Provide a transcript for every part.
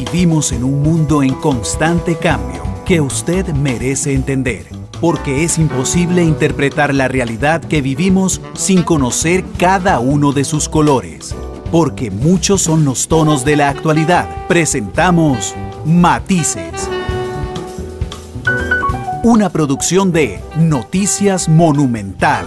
Vivimos en un mundo en constante cambio que usted merece entender, porque es imposible interpretar la realidad que vivimos sin conocer cada uno de sus colores. Porque muchos son los tonos de la actualidad. Presentamos Matices. Una producción de Noticias Monumental.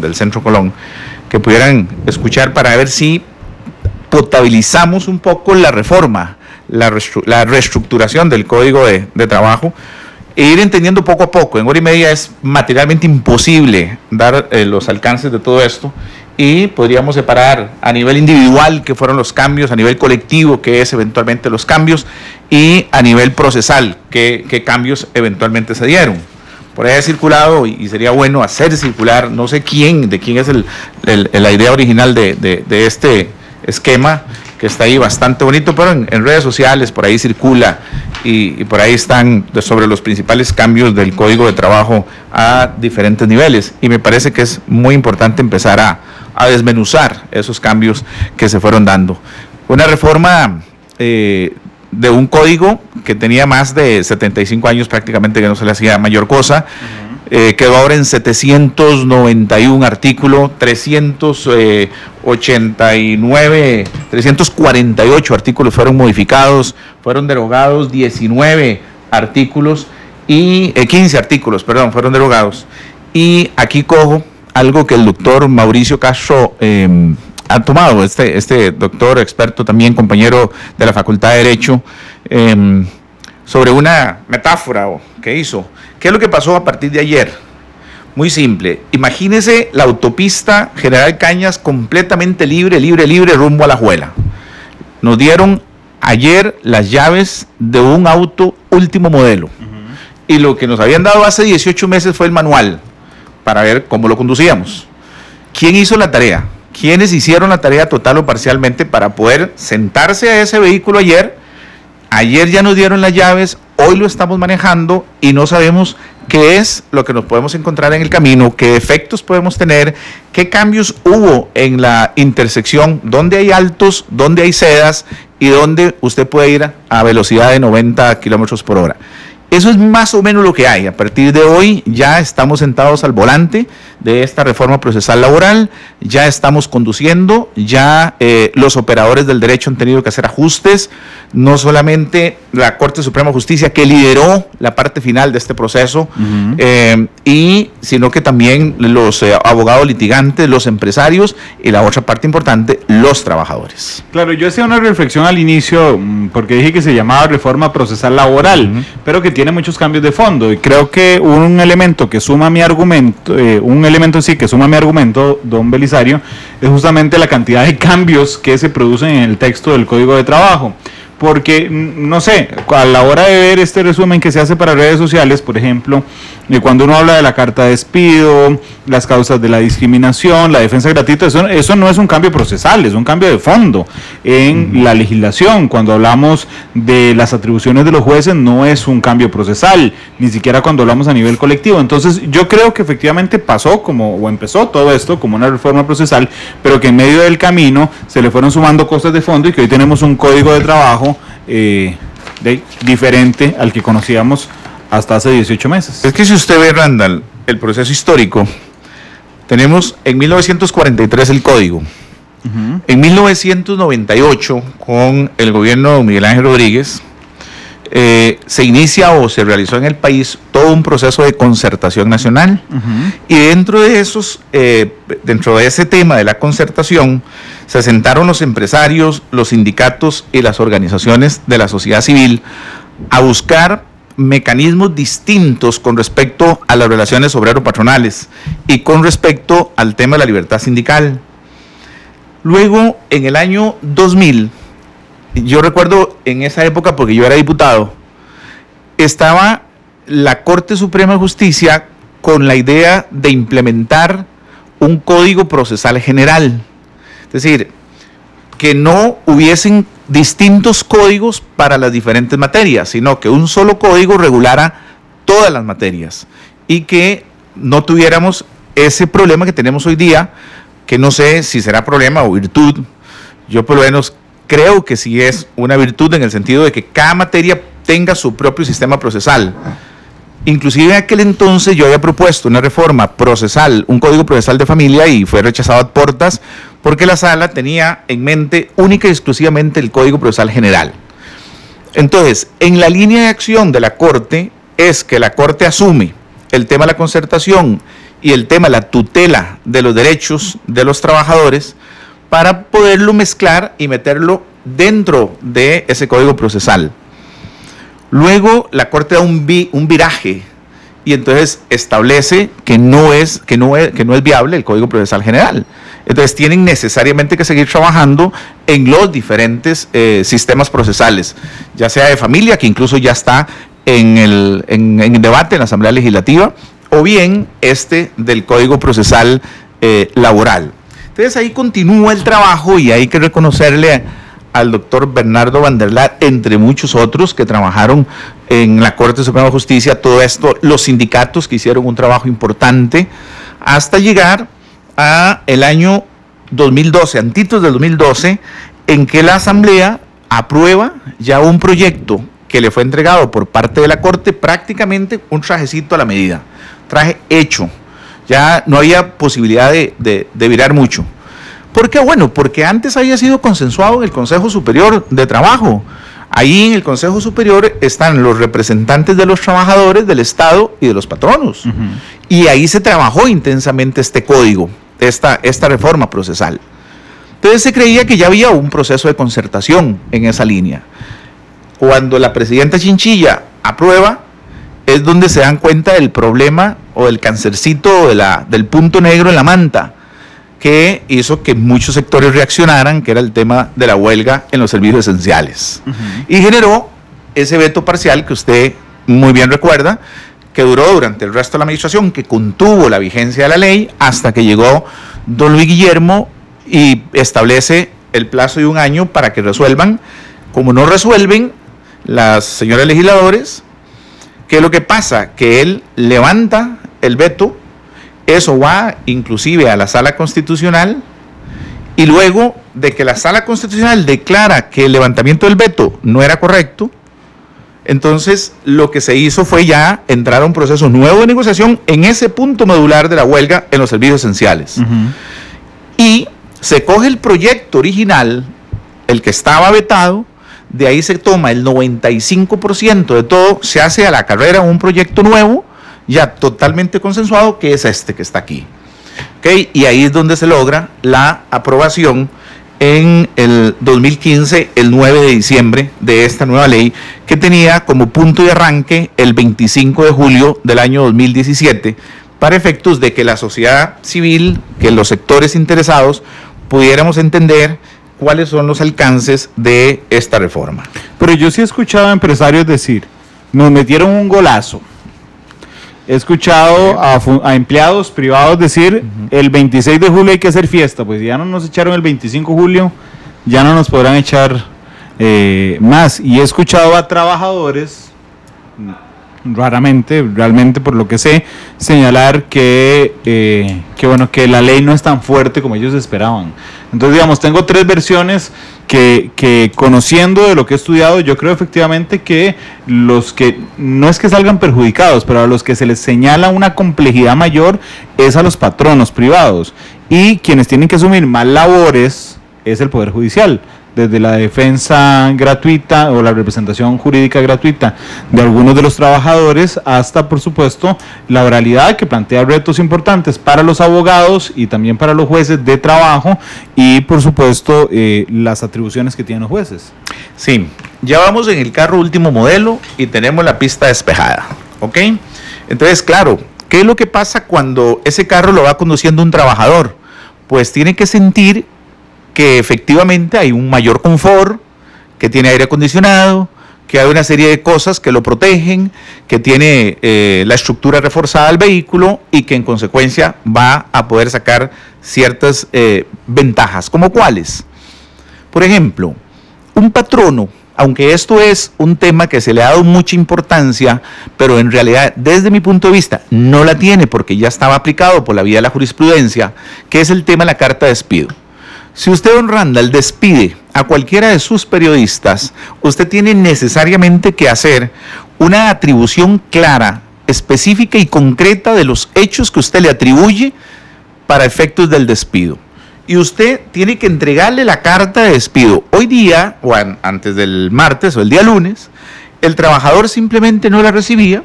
Del Centro Colón, que pudieran escuchar para ver si potabilizamos un poco la reforma, la reestructuración del Código de Trabajo e ir entendiendo poco a poco. En hora y media es materialmente imposible dar los alcances de todo esto, y podríamos separar a nivel individual qué fueron los cambios, a nivel colectivo qué es eventualmente los cambios, y a nivel procesal qué cambios eventualmente se dieron. Por ahí ha circulado, y sería bueno hacer circular, no sé de quién es la idea original de este esquema, que está ahí bastante bonito, pero en redes sociales por ahí circula, y por ahí están sobre los principales cambios del Código de Trabajo a diferentes niveles, y me parece que es muy importante empezar a desmenuzar esos cambios que se fueron dando. Una reforma de un código que tenía más de 75 años prácticamente, que no se le hacía mayor cosa, quedó ahora en 791 artículos, 348 artículos fueron modificados, fueron derogados 19 artículos, y 15 artículos, perdón, fueron derogados. Y aquí cojo algo que el doctor Mauricio Castro ha tomado, este doctor experto, también compañero de la Facultad de Derecho, sobre una metáfora que hizo. ¿Qué es lo que pasó a partir de ayer? Muy simple. Imagínese la autopista General Cañas completamente libre rumbo a Alajuela. Nos dieron ayer las llaves de un auto último modelo. Y lo que nos habían dado hace 18 meses fue el manual para ver cómo lo conducíamos. ¿Quién hizo la tarea? ¿Quiénes hicieron la tarea total o parcialmente para poder sentarse a ese vehículo ayer? Ayer ya nos dieron las llaves, hoy lo estamos manejando y no sabemos qué es lo que nos podemos encontrar en el camino, qué efectos podemos tener, qué cambios hubo en la intersección, dónde hay altos, dónde hay sedas y dónde usted puede ir a velocidad de 90 kilómetros por hora. Eso es más o menos lo que hay. A partir de hoy ya estamos sentados al volante de esta reforma procesal laboral, ya estamos conduciendo, ya los operadores del derecho han tenido que hacer ajustes, no solamente la Corte Suprema de Justicia, que lideró la parte final de este proceso, sino que también los abogados litigantes, los empresarios y la otra parte importante, los trabajadores. Claro, yo hacía una reflexión al inicio, porque dije que se llamaba reforma procesal laboral, pero que tiene muchos cambios de fondo, y creo que un elemento que suma mi argumento, don Belisario, es justamente la cantidad de cambios que se producen en el texto del Código de Trabajo. Porque, no sé, a la hora de ver este resumen que se hace para redes sociales, por ejemplo, cuando uno habla de la carta de despido, las causas de la discriminación, la defensa gratuita, eso no es un cambio procesal, es un cambio de fondo en la legislación. Cuando hablamos de las atribuciones de los jueces, no es un cambio procesal, ni siquiera cuando hablamos a nivel colectivo. Entonces, yo creo que efectivamente empezó todo esto como una reforma procesal, pero que en medio del camino se le fueron sumando cosas de fondo, y que hoy tenemos un Código de Trabajo diferente al que conocíamos hasta hace 18 meses. Es que si usted ve, Randall, el proceso histórico, tenemos en 1943 el Código, En 1998, con el gobierno de Miguel Ángel Rodríguez, se inicia o se realizó en el país todo un proceso de concertación nacional, y dentro de ese tema de la concertación se sentaron los empresarios, los sindicatos y las organizaciones de la sociedad civil a buscar mecanismos distintos con respecto a las relaciones obrero-patronales y con respecto al tema de la libertad sindical. Luego, en el año 2000, yo recuerdo en esa época, porque yo era diputado, estaba la Corte Suprema de Justicia con la idea de implementar un código procesal general. Es decir, que no hubiesen distintos códigos para las diferentes materias, sino que un solo código regulara todas las materias y que no tuviéramos ese problema que tenemos hoy día, que no sé si será problema o virtud. Yo por lo menos creo que sí es una virtud, en el sentido de que cada materia tenga su propio sistema procesal. Inclusive en aquel entonces yo había propuesto una reforma procesal, un código procesal de familia, y fue rechazado a portas porque la sala tenía en mente única y exclusivamente el código procesal general. Entonces, en la línea de acción de la Corte es que la Corte asume el tema de la concertación y el tema de la tutela de los derechos de los trabajadores para poderlo mezclar y meterlo dentro de ese código procesal. Luego la Corte da un viraje y entonces establece que no es viable el Código Procesal General. Entonces tienen necesariamente que seguir trabajando en los diferentes sistemas procesales, ya sea de familia, que incluso ya está en debate en la Asamblea Legislativa, o bien del Código Procesal Laboral. Entonces ahí continúa el trabajo, y hay que reconocerle al doctor Bernardo Van der Laar, entre muchos otros que trabajaron en la Corte Suprema de Justicia, todo esto, los sindicatos que hicieron un trabajo importante, hasta llegar a el año 2012, antitos del 2012, en que la Asamblea aprueba ya un proyecto que le fue entregado por parte de la Corte, prácticamente un trajecito a la medida, traje hecho, ya no había posibilidad de virar mucho. ¿Por qué? Bueno, porque antes había sido consensuado en el Consejo Superior de Trabajo. Ahí en el Consejo Superior están los representantes de los trabajadores, del Estado y de los patronos. Y ahí se trabajó intensamente este código, esta reforma procesal. Entonces se creía que ya había un proceso de concertación en esa línea. Cuando la presidenta Chinchilla aprueba, es donde se dan cuenta del problema o del cancercito o del punto negro en la manta, que hizo que muchos sectores reaccionaran, que era el tema de la huelga en los servicios esenciales. Y generó ese veto parcial que usted muy bien recuerda, que duró durante el resto de la administración, que contuvo la vigencia de la ley hasta que llegó don Luis Guillermo y establece el plazo de 1 año para que resuelvan. Como no resuelven las señoras legisladores, ¿qué es lo que pasa? Que él levanta el veto. Eso va inclusive a la Sala Constitucional, y luego de que la Sala Constitucional declara que el levantamiento del veto no era correcto, entonces lo que se hizo fue ya entrar a un proceso nuevo de negociación en ese punto medular de la huelga en los servicios esenciales. Y se coge el proyecto original, el que estaba vetado, de ahí se toma el 95% de todo, se hace a la carrera un proyecto nuevo, ya totalmente consensuado, que es este que está aquí. ¿Okay? Y ahí es donde se logra la aprobación en el 2015, el 9 de diciembre, de esta nueva ley, que tenía como punto de arranque el 25 de julio del año 2017, para efectos de que la sociedad civil, que los sectores interesados, pudiéramos entender cuáles son los alcances de esta reforma. Pero yo sí he escuchado a empresarios decir, nos metieron un golazo. He escuchado a empleados privados decir, el 26 de julio hay que hacer fiesta, pues ya no nos echaron el 25 de julio, ya no nos podrán echar más. Y he escuchado a trabajadores, raramente, realmente por lo que sé, señalar que la ley no es tan fuerte como ellos esperaban. Entonces, digamos, tengo 3 versiones que conociendo de lo que he estudiado, yo creo efectivamente que los que, no es que salgan perjudicados, pero a los que se les señala una complejidad mayor es a los patronos privados. y quienes tienen que asumir más labores es el Poder Judicial, desde la defensa gratuita o la representación jurídica gratuita de algunos de los trabajadores hasta, por supuesto, la oralidad, que plantea retos importantes para los abogados y también para los jueces de trabajo y, por supuesto, las atribuciones que tienen los jueces. Sí, ya vamos en el carro último modelo y tenemos la pista despejada, ¿ok? Entonces, claro, ¿qué es lo que pasa cuando ese carro lo va conduciendo un trabajador? Pues tiene que sentir que efectivamente hay un mayor confort, que tiene aire acondicionado, que hay una serie de cosas que lo protegen, que tiene la estructura reforzada del vehículo y que en consecuencia va a poder sacar ciertas ventajas. ¿Como cuáles? Por ejemplo, un patrono, aunque esto es un tema que se le ha dado mucha importancia, pero en realidad desde mi punto de vista no la tiene porque ya estaba aplicado por la vía de la jurisprudencia, que es el tema de la carta de despido. Si usted, don Randall, despide a cualquiera de sus periodistas, usted tiene necesariamente que hacer una atribución clara, específica y concreta de los hechos que usted le atribuye para efectos del despido. Y usted tiene que entregarle la carta de despido. Hoy día, o antes del martes o el día lunes, el trabajador simplemente no la recibía,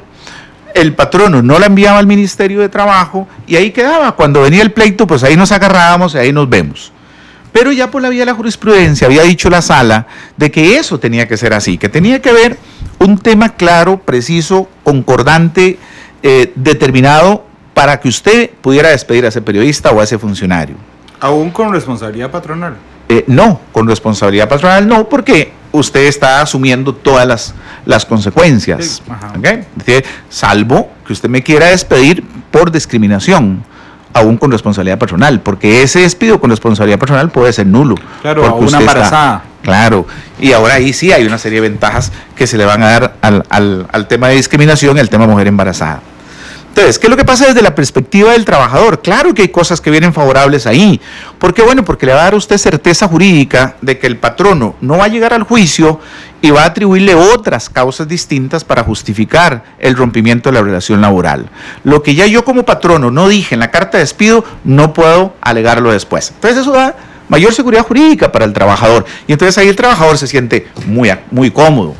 el patrono no la enviaba al Ministerio de Trabajo y ahí quedaba. Cuando venía el pleito, pues ahí nos agarrábamos y ahí nos vemos. Pero ya por la vía de la jurisprudencia había dicho la sala de que eso tenía que ser así, que tenía que haber un tema claro, preciso, concordante, determinado para que usted pudiera despedir a ese periodista o a ese funcionario. ¿Aún con responsabilidad patronal? No, con responsabilidad patronal no, porque usted está asumiendo todas las consecuencias. Sí, ¿okay? Salvo que usted me quiera despedir por discriminación, aún con responsabilidad patronal, porque ese despido con responsabilidad patronal puede ser nulo. Claro, a una embarazada. Claro, y ahora ahí sí hay una serie de ventajas que se le van a dar al tema de discriminación, al tema mujer embarazada. Entonces, ¿qué es lo que pasa desde la perspectiva del trabajador? Claro que hay cosas que vienen favorables ahí. ¿Por qué? Bueno, porque le va a dar a usted certeza jurídica de que el patrono no va a llegar al juicio y va a atribuirle otras causas distintas para justificar el rompimiento de la relación laboral. Lo que ya yo como patrono no dije en la carta de despido, no puedo alegarlo después. Entonces eso da mayor seguridad jurídica para el trabajador. Y entonces ahí el trabajador se siente muy cómodo.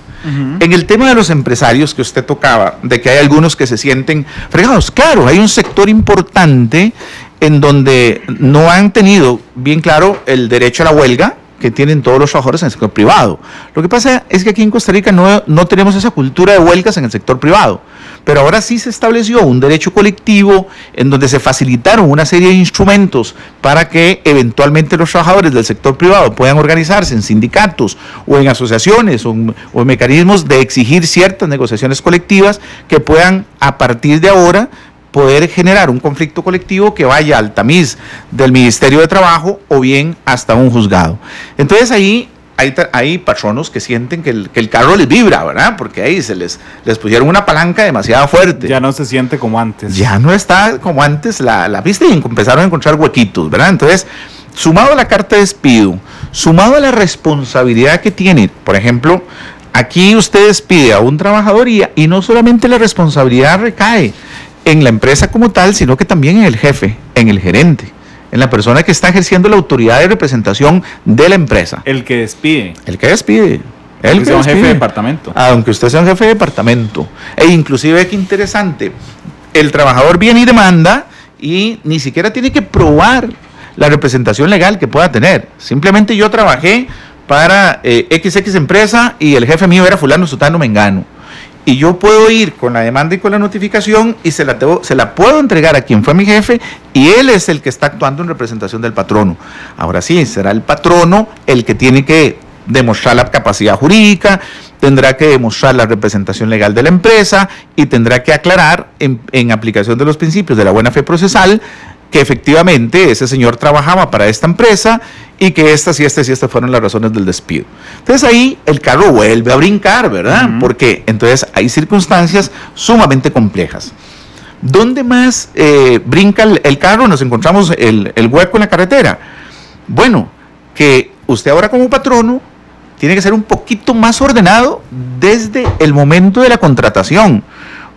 En el tema de los empresarios que usted tocaba, de que hay algunos que se sienten fregados, claro, hay un sector importante en donde no han tenido bien claro el derecho a la huelga que tienen todos los trabajadores en el sector privado. Lo que pasa es que aquí en Costa Rica no tenemos esa cultura de huelgas en el sector privado, pero ahora sí se estableció un derecho colectivo en donde se facilitaron una serie de instrumentos para que eventualmente los trabajadores del sector privado puedan organizarse en sindicatos o en asociaciones o en mecanismos de exigir ciertas negociaciones colectivas que puedan a partir de ahora poder generar un conflicto colectivo que vaya al tamiz del Ministerio de Trabajo o bien hasta un juzgado. Entonces ahí hay patronos que sienten que el carro les vibra, ¿verdad? Porque ahí les pusieron una palanca demasiado fuerte. Ya no se siente como antes. Ya no está como antes la pista y empezaron a encontrar huequitos, ¿verdad? Entonces, sumado a la carta de despido, sumado a la responsabilidad que tiene, por ejemplo, aquí usted despide a un trabajador y no solamente la responsabilidad recae en la empresa como tal, sino que también en el jefe, en el gerente, en la persona que está ejerciendo la autoridad de representación de la empresa. El que despide. El que despide. El que sea un jefe de departamento. Aunque usted sea un jefe de departamento. E inclusive, qué interesante, el trabajador viene y demanda y ni siquiera tiene que probar la representación legal que pueda tener. Simplemente yo trabajé para XX empresa y el jefe mío era fulano, sutano, mengano. Y yo puedo ir con la demanda y con la notificación y se la puedo entregar a quien fue mi jefe y él es el que está actuando en representación del patrono. Ahora sí, será el patrono el que tiene que demostrar la capacidad jurídica, tendrá que demostrar la representación legal de la empresa y tendrá que aclarar en aplicación de los principios de la buena fe procesal que efectivamente ese señor trabajaba para esta empresa y que estas fueron las razones del despido. Entonces ahí el carro vuelve a brincar, ¿verdad? Porque entonces hay circunstancias sumamente complejas. ¿Dónde más brinca el carro? Nos encontramos el hueco en la carretera. Bueno, que usted ahora como patrono tiene que ser un poquito más ordenado desde el momento de la contratación,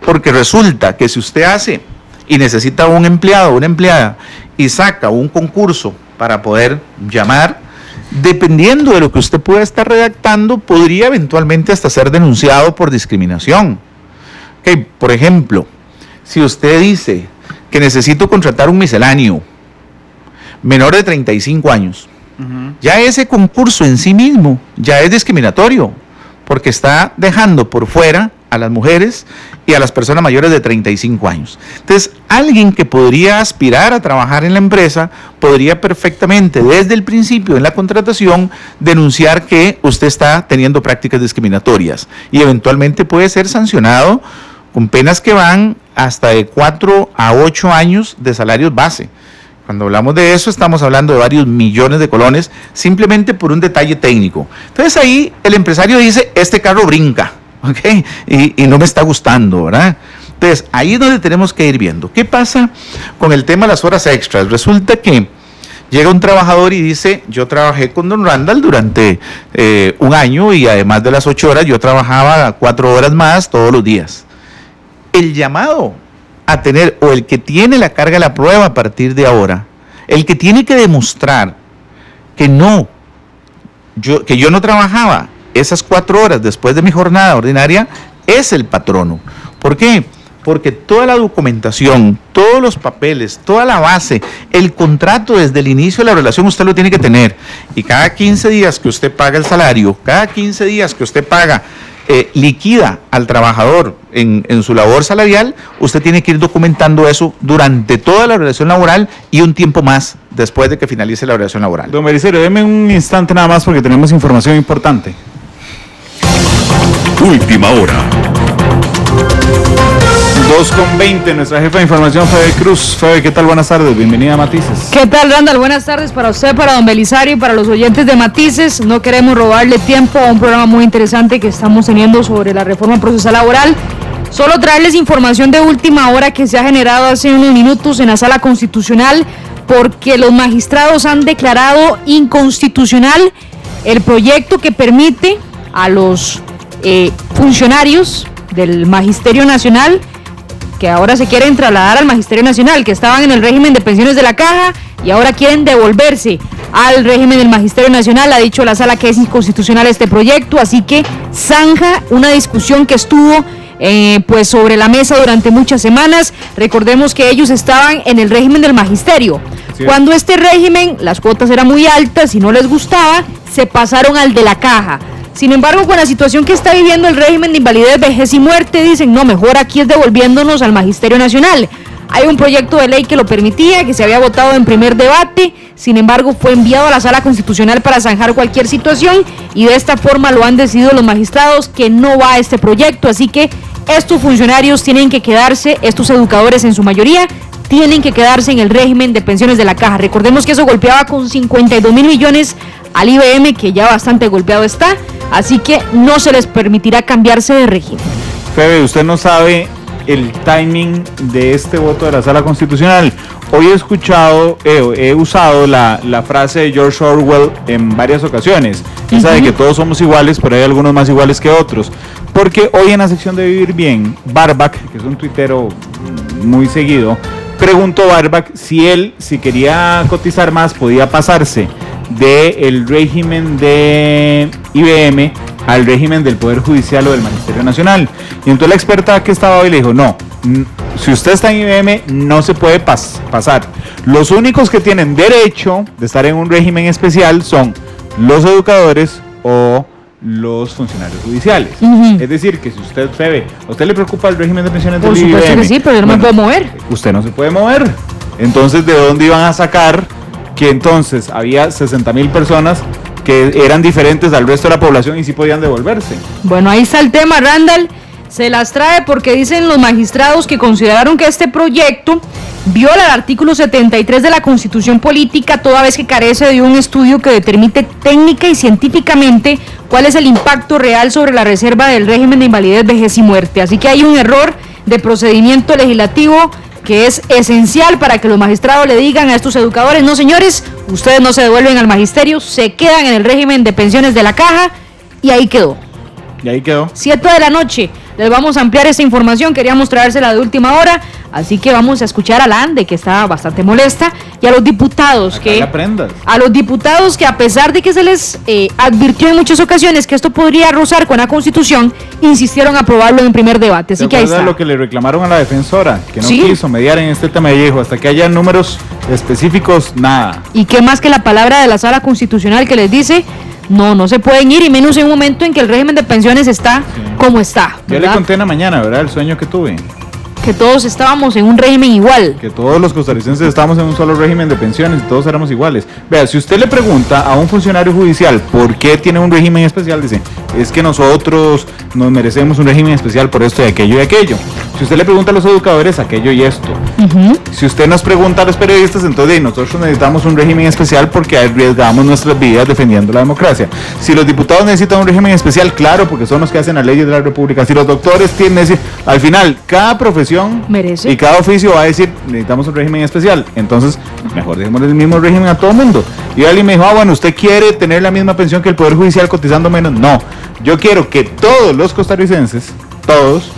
porque resulta que si usted hace y necesita un empleado o una empleada y saca un concurso para poder llamar, dependiendo de lo que usted pueda estar redactando, podría eventualmente hasta ser denunciado por discriminación. Okay, por ejemplo, si usted dice que necesito contratar un misceláneo menor de 35 años, ya ese concurso en sí mismo ya es discriminatorio, porque está dejando por fuera a las mujeres y a las personas mayores de 35 años. Entonces, alguien que podría aspirar a trabajar en la empresa podría perfectamente, desde el principio en la contratación, denunciar que usted está teniendo prácticas discriminatorias y eventualmente puede ser sancionado con penas que van hasta de 4 a 8 años de salarios base. Cuando hablamos de eso, estamos hablando de varios millones de colones, simplemente por un detalle técnico. Entonces ahí el empresario dice, este carro brinca, ¿ok? Y no me está gustando, ¿verdad? Entonces ahí es donde tenemos que ir viendo. ¿Qué pasa con el tema de las horas extras? Resulta que llega un trabajador y dice, yo trabajé con don Randall durante un año y además de las 8 horas, yo trabajaba 4 horas más todos los días. El llamado a tener, o el que tiene la carga de la prueba a partir de ahora, el que tiene que demostrar que yo no trabajaba esas 4 horas después de mi jornada ordinaria, es el patrono. ¿Por qué? Porque toda la documentación, todos los papeles, toda la base, el contrato desde el inicio de la relación usted lo tiene que tener. Y cada 15 días que usted paga el salario, cada 15 días que usted paga, liquida al trabajador en su labor salarial, usted tiene que ir documentando eso durante toda la relación laboral y un tiempo más después de que finalice la relación laboral. Don Belisario, deme un instante nada más porque tenemos información importante. Última hora. 2:20, nuestra jefa de información, Febe Cruz. Febe, ¿qué tal? Buenas tardes, bienvenida a Matices. ¿Qué tal, Randall? Buenas tardes para usted, para don Belisario y para los oyentes de Matices. No queremos robarle tiempo a un programa muy interesante que estamos teniendo sobre la reforma procesal laboral. Solo traerles información de última hora que se ha generado hace unos minutos en la Sala Constitucional, porque los magistrados han declarado inconstitucional el proyecto que permite a los funcionarios del Magisterio Nacional, que ahora se quieren trasladar al Magisterio Nacional, que estaban en el régimen de pensiones de la Caja y ahora quieren devolverse al régimen del Magisterio Nacional. Ha dicho la Sala que es inconstitucional este proyecto, así que zanja una discusión que estuvo pues sobre la mesa durante muchas semanas. Recordemos que ellos estaban en el régimen del Magisterio. Sí. Cuando este régimen, las cuotas eran muy altas y no les gustaba, se pasaron al de la Caja. Sin embargo, con la situación que está viviendo el régimen de invalidez, vejez y muerte, dicen, no, mejor aquí es devolviéndonos al Magisterio Nacional. Hay un proyecto de ley que lo permitía, que se había votado en primer debate, sin embargo fue enviado a la Sala Constitucional para zanjar cualquier situación y de esta forma lo han decidido los magistrados que no va a este proyecto, así que estos funcionarios tienen que quedarse, estos educadores en su mayoría, tienen que quedarse en el régimen de pensiones de la Caja. Recordemos que eso golpeaba con 52.000 millones al IBM, que ya bastante golpeado está, así que no se les permitirá cambiarse de régimen. Febe, usted no sabe el timing de este voto de la Sala Constitucional. Hoy he usado la frase de George Orwell en varias ocasiones, esa de que todos somos iguales, pero hay algunos más iguales que otros, porque hoy en la sección de Vivir Bien, Barback, que es un tuitero muy seguido, preguntó Barback si quería cotizar más, podía pasarse del régimen de IBM al régimen del Poder Judicial o del Ministerio Nacional. Y entonces la experta que estaba hoy le dijo, no, si usted está en IBM no se puede pasar. Los únicos que tienen derecho de estar en un régimen especial son los educadores o los funcionarios judiciales. Es decir, que si usted, Febe, ¿a usted le preocupa el régimen de pensiones del IBM? Por supuesto que sí, pero yo no me puedo mover. Usted no se puede mover. Entonces, ¿de dónde iban a sacar que entonces había 60.000 personas que eran diferentes al resto de la población y sí podían devolverse? Bueno, ahí está el tema, Randall. Se las trae porque dicen los magistrados que consideraron que este proyecto viola el artículo 73 de la Constitución Política, toda vez que carece de un estudio que determine técnica y científicamente cuál es el impacto real sobre la reserva del régimen de invalidez, vejez y muerte. Así que hay un error de procedimiento legislativo que es esencial para que los magistrados le digan a estos educadores, no señores, ustedes no se devuelven al magisterio, se quedan en el régimen de pensiones de la Caja, y ahí quedó. Y ahí quedó. 7 de la noche. les vamos a ampliar esta información. Queríamos traérsela de última hora, así que vamos a escuchar a la ANDE, que está bastante molesta, y a los diputados que a pesar de que se les advirtió en muchas ocasiones que esto podría rozar con la Constitución, insistieron a aprobarlo en primer debate. Así que ahí está. Lo que le reclamaron a la defensora, que no quiso mediar en este tema, y dijo, hasta que haya números específicos, nada. Y qué más que la palabra de la Sala Constitucional que les dice, no se pueden ir, y menos en un momento en que el régimen de pensiones está como está, ¿verdad? Yo le conté en la mañana, ¿verdad? El sueño que tuve. Que todos estábamos en un régimen igual. Que todos los costarricenses estábamos en un solo régimen de pensiones y todos éramos iguales. Vea, si usted le pregunta a un funcionario judicial por qué tiene un régimen especial, dice, es que nosotros nos merecemos un régimen especial por esto y aquello y aquello. Si usted le pregunta a los educadores, aquello y esto. Si usted nos pregunta a los periodistas, entonces nosotros necesitamos un régimen especial porque arriesgamos nuestras vidas defendiendo la democracia. Si los diputados necesitan un régimen especial, claro, porque son los que hacen las leyes de la República. Si los doctores tienen, al final, cada profesión merece y cada oficio va a decir, necesitamos un régimen especial. Entonces, mejor dejemos el mismo régimen a todo mundo. Y alguien me dijo, bueno, ¿usted quiere tener la misma pensión que el Poder Judicial cotizando menos? No, yo quiero que todos los costarricenses, todos,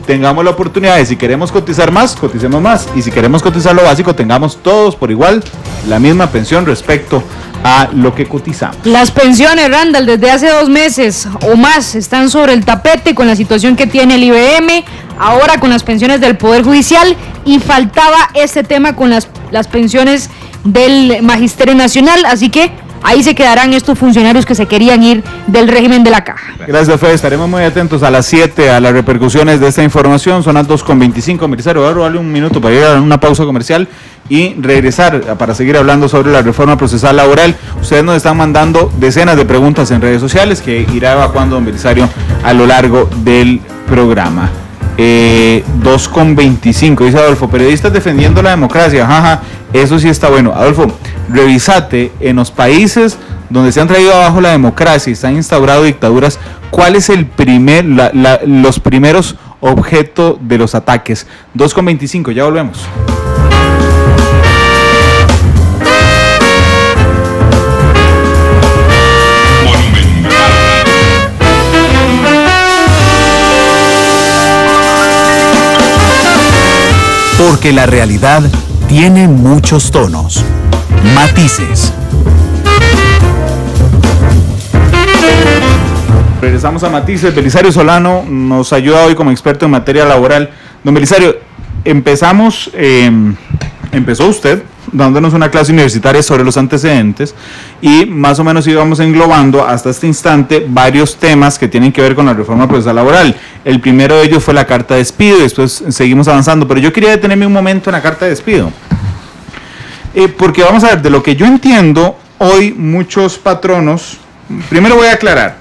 tengamos la oportunidad de, si queremos cotizar más, coticemos más, y si queremos cotizar lo básico, tengamos todos por igual la misma pensión respecto a lo que cotizamos. Las pensiones, Randall, desde hace 2 meses o más están sobre el tapete con la situación que tiene el IBM, ahora con las pensiones del Poder Judicial, y faltaba este tema con las pensiones del Magisterio Nacional, así que ahí se quedarán estos funcionarios que se querían ir del régimen de la caja. Gracias, Fede. Estaremos muy atentos a las 7 a las repercusiones de esta información. Son las 2:25. Milisario, voy a robarle un minuto para ir a una pausa comercial y regresar para seguir hablando sobre la reforma procesal laboral. Ustedes nos están mandando decenas de preguntas en redes sociales que irá evacuando don Belisario a lo largo del programa. 2:25, dice Adolfo, periodistas defendiendo la democracia, jaja, eso sí está bueno. Adolfo, revisate en los países donde se han traído abajo la democracia y se han instaurado dictaduras, ¿cuál es los primeros objetos de los ataques? 2:25, ya volvemos. Porque la realidad tiene muchos tonos, matices. Regresamos a Matices. Belisario Solano nos ayuda hoy como experto en materia laboral. Don Belisario, empezó usted dándonos una clase universitaria sobre los antecedentes y más o menos íbamos englobando hasta este instante varios temas que tienen que ver con la reforma procesal laboral. El primero de ellos fue la carta de despido y después seguimos avanzando, pero yo quería detenerme un momento en la carta de despido. Porque vamos a ver, de lo que yo entiendo, hoy muchos patronos, primero voy a aclarar,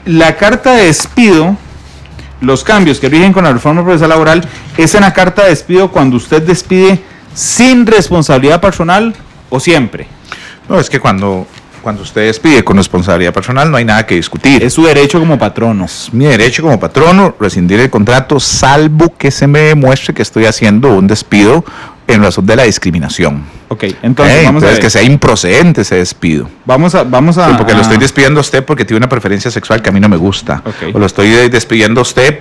la carta de despido, los cambios que rigen con la reforma procesal laboral, es en la carta de despido cuando usted despide sin responsabilidad personal o siempre. No, es que cuando usted despide con responsabilidad personal no hay nada que discutir. Es su derecho como patrono. Es mi derecho como patrono rescindir el contrato, salvo que se me demuestre que estoy haciendo un despido en razón de la discriminación. Ok, entonces vamos a ver. Que sea improcedente ese despido. Vamos a sí, porque lo estoy despidiendo a usted porque tiene una preferencia sexual que a mí no me gusta. Okay. O lo estoy despidiendo a usted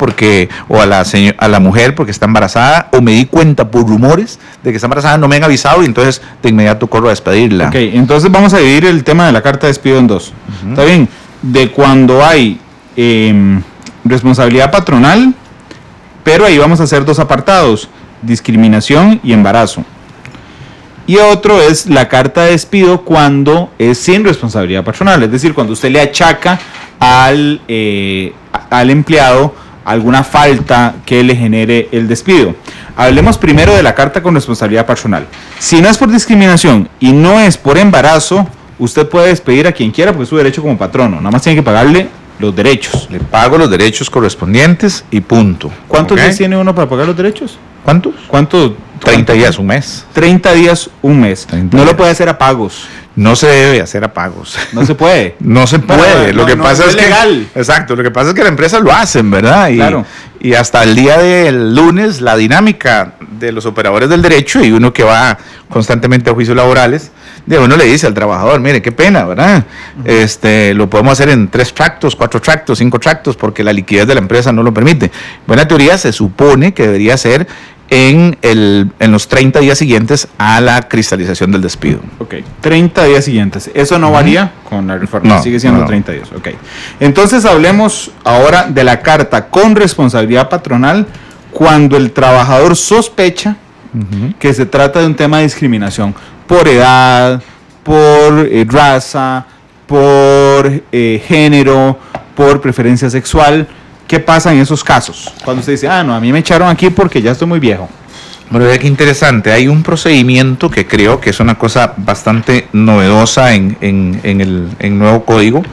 o a la mujer porque está embarazada, o me di cuenta por rumores de que está embarazada, no me han avisado y entonces de inmediato corro a despedirla. Ok, entonces vamos a dividir el tema de la carta de despido en dos. ¿Está bien? De cuando hay responsabilidad patronal, pero ahí vamos a hacer dos apartados: discriminación y embarazo. Y otro es la carta de despido cuando es sin responsabilidad personal, es decir, cuando usted le achaca al empleado alguna falta que le genere el despido. Hablemos primero de la carta con responsabilidad personal. Si no es por discriminación y no es por embarazo, usted puede despedir a quien quiera porque es su derecho como patrono, nada más tiene que pagarle los derechos. Le pago los derechos correspondientes y punto. ¿Cuántos días tiene uno para pagar los derechos? ¿Cuánto? 30 días, un mes. 30 días, un mes. No lo puede hacer a pagos. No se debe hacer a pagos. No se puede. No se puede. Lo que pasa es legal. Exacto. Lo que pasa es que las empresas lo hacen, ¿verdad? Claro. Y hasta el día del lunes, la dinámica de los operadores del derecho y uno que va constantemente a juicios laborales, uno le dice al trabajador, mire, qué pena, ¿verdad? Lo podemos hacer en 3 tractos, 4 tractos, 5 tractos, porque la liquidez de la empresa no lo permite. Buena teoría, se supone que debería ser en los 30 días siguientes a la cristalización del despido. Ok, 30 días siguientes. Eso no varía con la reforma, sigue siendo 30 días. Ok. Entonces hablemos ahora de la carta con responsabilidad patronal cuando el trabajador sospecha que se trata de un tema de discriminación por edad, por raza, por género, por preferencia sexual. ¿Qué pasa en esos casos? Cuando usted dice, no, a mí me echaron aquí porque ya estoy muy viejo. Bueno, vea qué interesante. Hay un procedimiento que creo que es una cosa bastante novedosa en el nuevo código.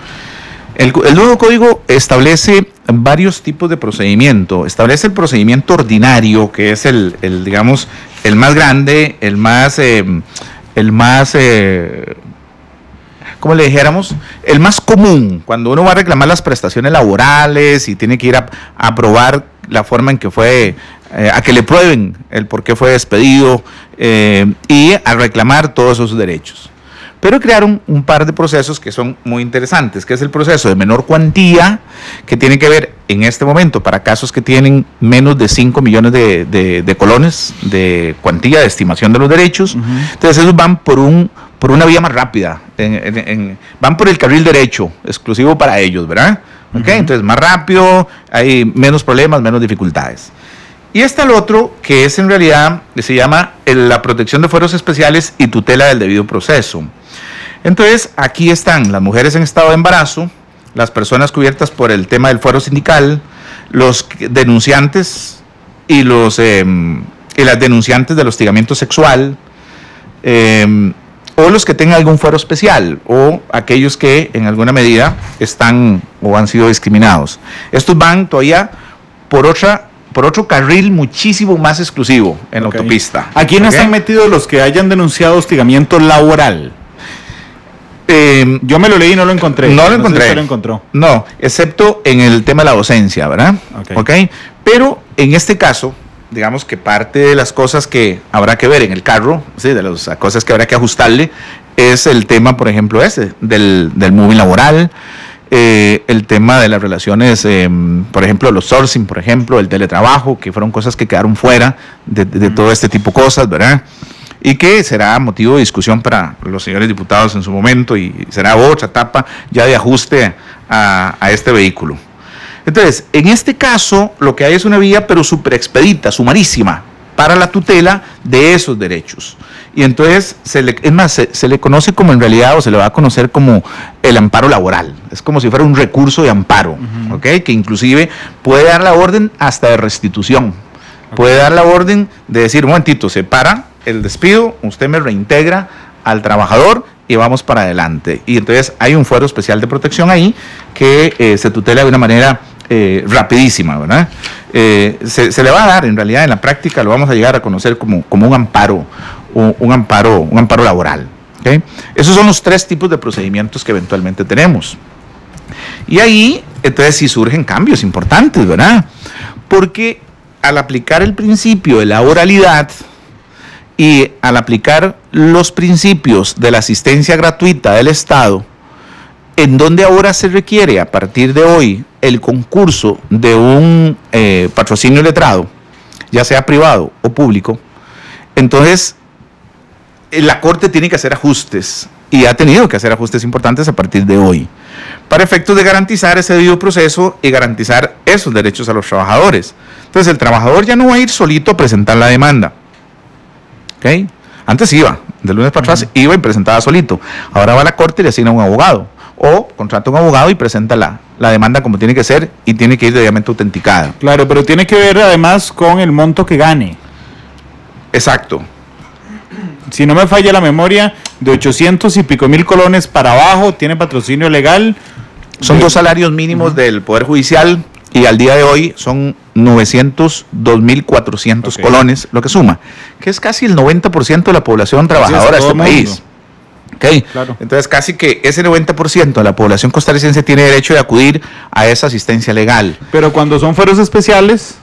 El nuevo código establece varios tipos de procedimiento. Establece el procedimiento ordinario, que es digamos, el más grande, el más como le dijéramos, el más común, cuando uno va a reclamar las prestaciones laborales y tiene que ir a probar la forma en que fue, a que le prueben el por qué fue despedido y a reclamar todos esos derechos. Pero crearon un par de procesos que son muy interesantes, que es el proceso de menor cuantía, que tiene que ver en este momento para casos que tienen menos de 5 millones de colones de cuantía de estimación de los derechos. Entonces esos van por una vía más rápida, van por el carril derecho, exclusivo para ellos, ¿verdad? Entonces más rápido, hay menos problemas, menos dificultades. Y está el otro, que es en realidad, se llama la protección de fueros especiales y tutela del debido proceso. Entonces, aquí están las mujeres en estado de embarazo, las personas cubiertas por el tema del fuero sindical, los denunciantes y las denunciantes del hostigamiento sexual, o los que tengan algún fuero especial, o aquellos que en alguna medida están o han sido discriminados. Estos van todavía por otro carril muchísimo más exclusivo en la autopista. Aquí no están metidos los que hayan denunciado hostigamiento laboral. Yo me lo leí y no lo encontré. No lo encontré. Si usted lo encontró. No, excepto en el tema de la docencia, ¿verdad? Okay. Pero en este caso, digamos que parte de las cosas que habrá que ver en el carro, ¿sí? De las cosas que habrá que ajustarle, es el tema, por ejemplo, del moving laboral, el tema de las relaciones, por ejemplo, los sourcing, por ejemplo, el teletrabajo, que fueron cosas que quedaron fuera de todo este tipo de cosas, ¿verdad? Y que será motivo de discusión para los señores diputados en su momento y será otra etapa ya de ajuste a este vehículo. Entonces, en este caso, lo que hay es una vía, pero súper expedita, sumarísima, para la tutela de esos derechos. Y entonces, se le conoce como en realidad, o se le va a conocer como el amparo laboral. Es como si fuera un recurso de amparo, que inclusive puede dar la orden hasta de restitución. Puede dar la orden de decir, un momentito, se para el despido, usted me reintegra al trabajador y vamos para adelante. Y entonces hay un fuero especial de protección ahí que se tutela de una manera rapidísima, ¿verdad? Se le va a dar, en realidad, en la práctica lo vamos a llegar a conocer como un amparo, un amparo laboral. ¿Okay? Esos son los 3 tipos de procedimientos que eventualmente tenemos. Y ahí, entonces, sí surgen cambios importantes, ¿verdad? Porque al aplicar el principio de la oralidad y al aplicar los principios de la asistencia gratuita del Estado, en donde ahora se requiere a partir de hoy el concurso de un patrocinio letrado, ya sea privado o público, entonces la Corte tiene que hacer ajustes y ha tenido que hacer ajustes importantes a partir de hoy, para efectos de garantizar ese debido proceso y garantizar esos derechos a los trabajadores. Entonces el trabajador ya no va a ir solito a presentar la demanda. ¿Okay? Antes iba, de lunes para atrás, iba y presentaba solito. Ahora va a la Corte y le asigna un abogado. O contrata un abogado y presenta la demanda como tiene que ser y tiene que ir debidamente autenticada. Claro, pero tiene que ver además con el monto que gane. Exacto. Si no me falla la memoria, de 800 y pico mil colones para abajo, tiene patrocinio legal. Son 2 salarios mínimos del Poder Judicial y al día de hoy son 902.400 colones, lo que suma, que es casi el 90% de la población trabajadora de este país. Okay. Claro. Entonces casi que ese 90% de la población costarricense tiene derecho de acudir a esa asistencia legal. Pero cuando son fueros especiales,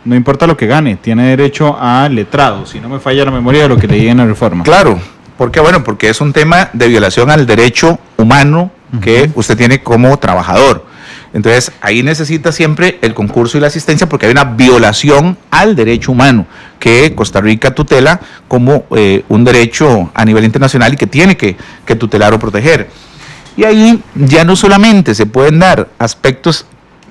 no importa lo que gane, tiene derecho a letrado, si no me falla la memoria de lo que leí en la reforma. Claro, ¿Por qué? Bueno, porque es un tema de violación al derecho humano que usted tiene como trabajador. Entonces, ahí necesita siempre el concurso y la asistencia porque hay una violación al derecho humano que Costa Rica tutela como un derecho a nivel internacional y que tiene que tutelar o proteger. Y ahí ya no solamente se pueden dar aspectos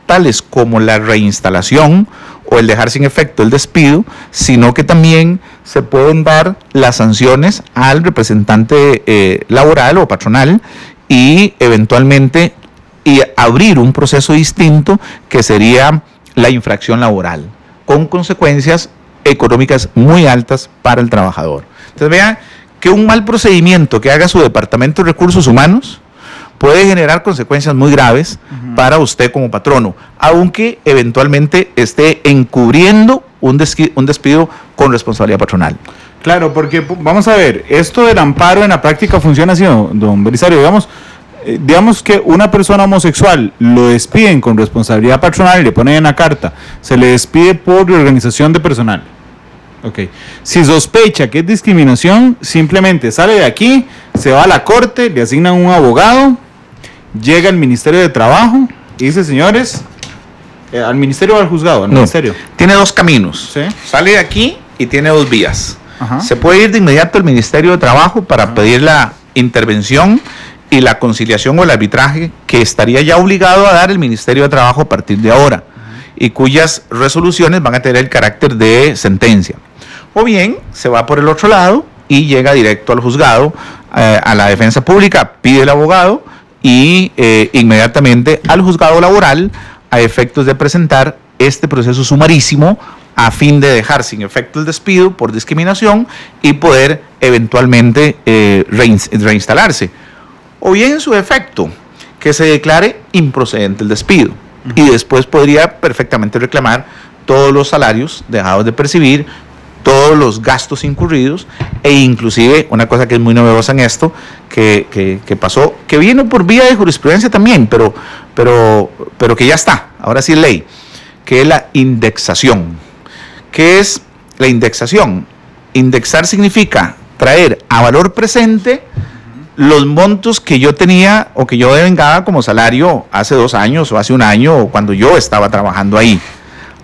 tales como la reinstalación o el dejar sin efecto el despido, sino que también se pueden dar las sanciones al representante laboral o patronal y eventualmente abrir un proceso distinto que sería la infracción laboral, con consecuencias económicas muy altas para el trabajador. Entonces vean que un mal procedimiento que haga su Departamento de Recursos Humanos puede generar consecuencias muy graves para usted como patrono, aunque eventualmente esté encubriendo un despido con responsabilidad patronal. Claro, porque vamos a ver, esto del amparo en la práctica funciona así, don Belisario, digamos que una persona homosexual lo despiden con responsabilidad patronal y le ponen en la carta, se le despide por reorganización de personal. Okay. Si sospecha que es discriminación, simplemente sale de aquí, se va a la corte, le asignan un abogado, llega al Ministerio de Trabajo y dice, señores, al Ministerio o al juzgado, al Ministerio. Tiene dos caminos. ¿Sí? Sale de aquí y tiene dos vías. Ajá. Se puede ir de inmediato al Ministerio de Trabajo para pedir la intervención y la conciliación o el arbitraje que estaría ya obligado a dar el Ministerio de Trabajo a partir de ahora y cuyas resoluciones van a tener el carácter de sentencia. O bien se va por el otro lado y llega directo al juzgado, a la defensa pública, pide el abogado y inmediatamente al juzgado laboral a efectos de presentar este proceso sumarísimo a fin de dejar sin efecto el despido por discriminación y poder eventualmente reinstalarse. O bien en su efecto, que se declare improcedente el despido y después podría perfectamente reclamar todos los salarios dejados de percibir, todos los gastos incurridos e inclusive una cosa que es muy novedosa en esto, que pasó, que vino por vía de jurisprudencia también, pero que ya está, ahora sí es ley, que es la indexación. ¿Qué es la indexación? Indexar significa traer a valor presente los montos que yo tenía o que yo devengaba como salario hace 2 años o hace 1 año o cuando yo estaba trabajando ahí.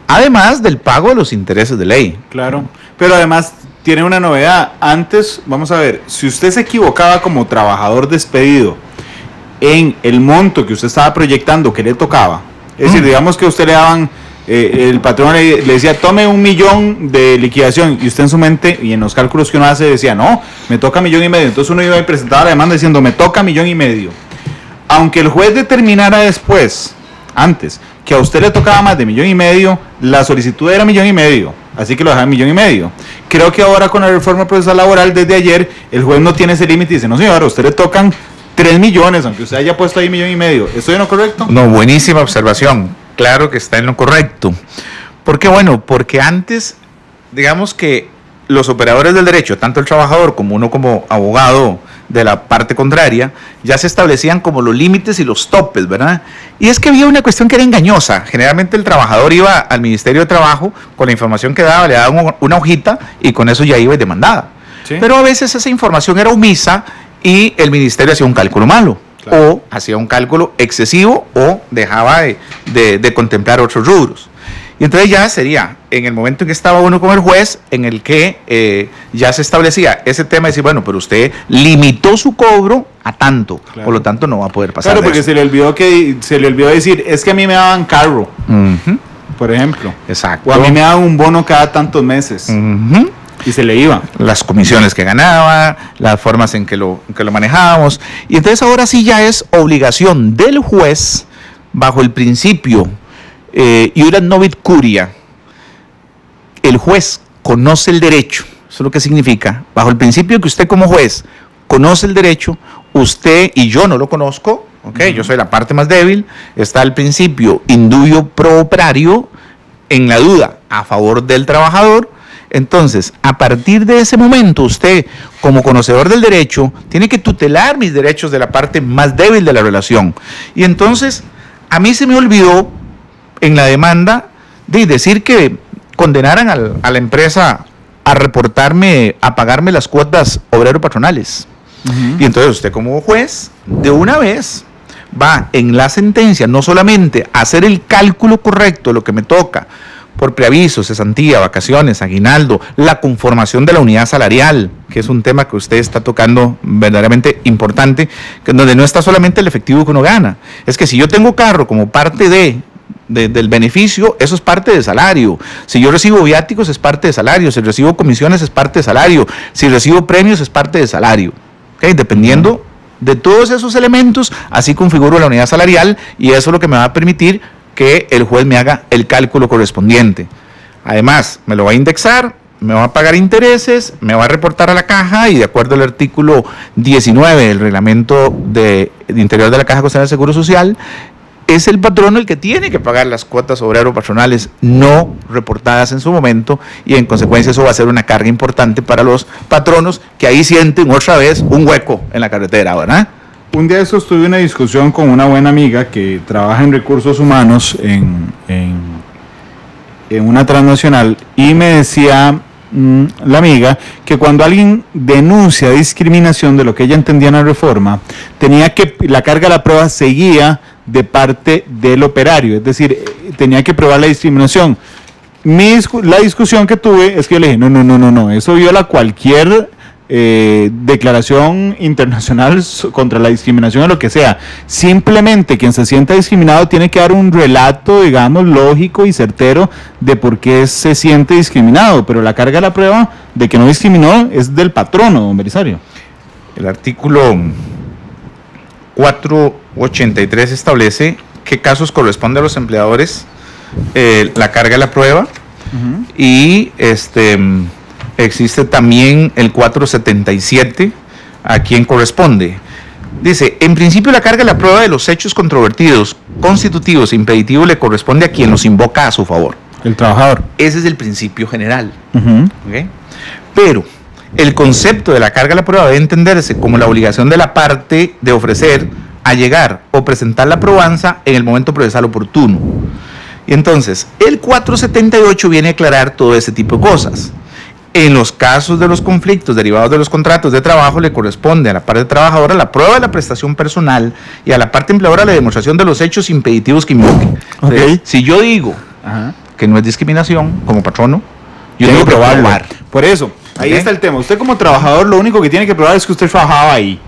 Además del pago de los intereses de ley. Claro, pero además tiene una novedad. Antes, vamos a ver, si usted se equivocaba como trabajador despedido en el monto que usted estaba proyectando que le tocaba, es decir, digamos que a usted le daban, el patrón le decía, tome 1 millón de liquidación, y usted en su mente y en los cálculos que uno hace decía, no, me toca 1,5 millones, entonces uno iba y presentaba la demanda diciendo, me toca 1,5 millones. Aunque el juez determinara después, antes, que a usted le tocaba más de 1,5 millones, la solicitud era 1,5 millones, así que lo dejaba en 1,5 millones. Creo que ahora con la reforma procesal laboral desde ayer, el juez no tiene ese límite y dice, no señor, a usted le tocan 3 millones, aunque usted haya puesto ahí 1,5 millones. ¿Estoy en lo correcto? No, buenísima observación. Claro que está en lo correcto. ¿Por qué? Bueno, porque antes, digamos que los operadores del derecho, tanto el trabajador como uno como abogado de la parte contraria, ya se establecían como los límites y los topes, ¿verdad? Y es que había una cuestión que era engañosa. Generalmente el trabajador iba al Ministerio de Trabajo, con la información que daba, le daban una hojita y con eso ya iba demandada. ¿Sí? Pero a veces esa información era omisa y el ministerio hacía un cálculo malo. Claro. O hacía un cálculo excesivo o dejaba de contemplar otros rubros. Y entonces ya sería en el momento en que estaba uno con el juez, en el que ya se establecía ese tema de decir, bueno, pero usted limitó su cobro a tanto, claro, por lo tanto no va a poder pasar. Claro, porque eso. Se le olvidó decir, es que a mí me daban carro, por ejemplo. Exacto. O a mí me daban un bono cada tantos meses. Y se le iba. Las comisiones que ganaba, las formas en que lo manejábamos. Y entonces ahora sí ya es obligación del juez, bajo el principio iurat novit curia. El juez conoce el derecho. Eso es lo que significa. Bajo el principio que usted como juez conoce el derecho, usted y yo no lo conozco, ¿okay? Yo soy la parte más débil. Está el principio indubio pro operario, en la duda, a favor del trabajador. Entonces, a partir de ese momento, usted, como conocedor del derecho, tiene que tutelar mis derechos de la parte más débil de la relación. Y entonces, a mí se me olvidó, en la demanda, de decir que condenaran a la empresa a reportarme, a pagarme las cuotas obrero-patronales. Y entonces usted como juez, de una vez, va en la sentencia no solamente a hacer el cálculo correcto de lo que me toca, por preaviso, cesantía, vacaciones, aguinaldo, la conformación de la unidad salarial, que es un tema que usted está tocando verdaderamente importante, donde no está solamente el efectivo que uno gana. Es que si yo tengo carro como parte del beneficio, eso es parte del salario. Si yo recibo viáticos es parte de salario, si recibo comisiones es parte de salario, si recibo premios es parte de salario. ¿Okay? Dependiendo de todos esos elementos, así configuro la unidad salarial y eso es lo que me va a permitir que el juez me haga el cálculo correspondiente. Además, me lo va a indexar, me va a pagar intereses, me va a reportar a la caja y de acuerdo al artículo 19 del reglamento de interior de la Caja Costera de Seguro Social, es el patrono el que tiene que pagar las cuotas obrero-patronales no reportadas en su momento y en consecuencia eso va a ser una carga importante para los patronos que ahí sienten otra vez un hueco en la carretera, ¿verdad? Un día de estos tuve una discusión con una buena amiga que trabaja en recursos humanos en una transnacional y me decía la amiga que cuando alguien denuncia discriminación de lo que ella entendía en la reforma, tenía que, la carga de la prueba seguía de parte del operario, es decir, tenía que probar la discriminación. La discusión que tuve es que yo le dije, no, eso viola cualquier declaración internacional contra la discriminación o lo que sea. Simplemente quien se sienta discriminado tiene que dar un relato, digamos, lógico y certero de por qué se siente discriminado, pero la carga de la prueba de que no discriminó es del patrono, don Belisario. El artículo 483 establece qué casos corresponde a los empleadores la carga de la prueba y existe también el 477 a quien corresponde. Dice, en principio la carga de la prueba de los hechos controvertidos, constitutivos e impeditivos le corresponde a quien los invoca a su favor. El trabajador. Ese es el principio general. ¿Okay? Pero el concepto de la carga de la prueba debe entenderse como la obligación de la parte de ofrecer, allegar o presentar la probanza en el momento procesal oportuno. Y entonces, el 478 viene a aclarar todo ese tipo de cosas. En los casos de los conflictos derivados de los contratos de trabajo le corresponde a la parte trabajadora la prueba de la prestación personal y a la parte empleadora la demostración de los hechos impeditivos que invoque. Entonces, si yo digo que no es discriminación como patrono, yo tengo que probar. Por eso, ahí está el tema. Usted como trabajador lo único que tiene que probar es que usted trabajaba ahí.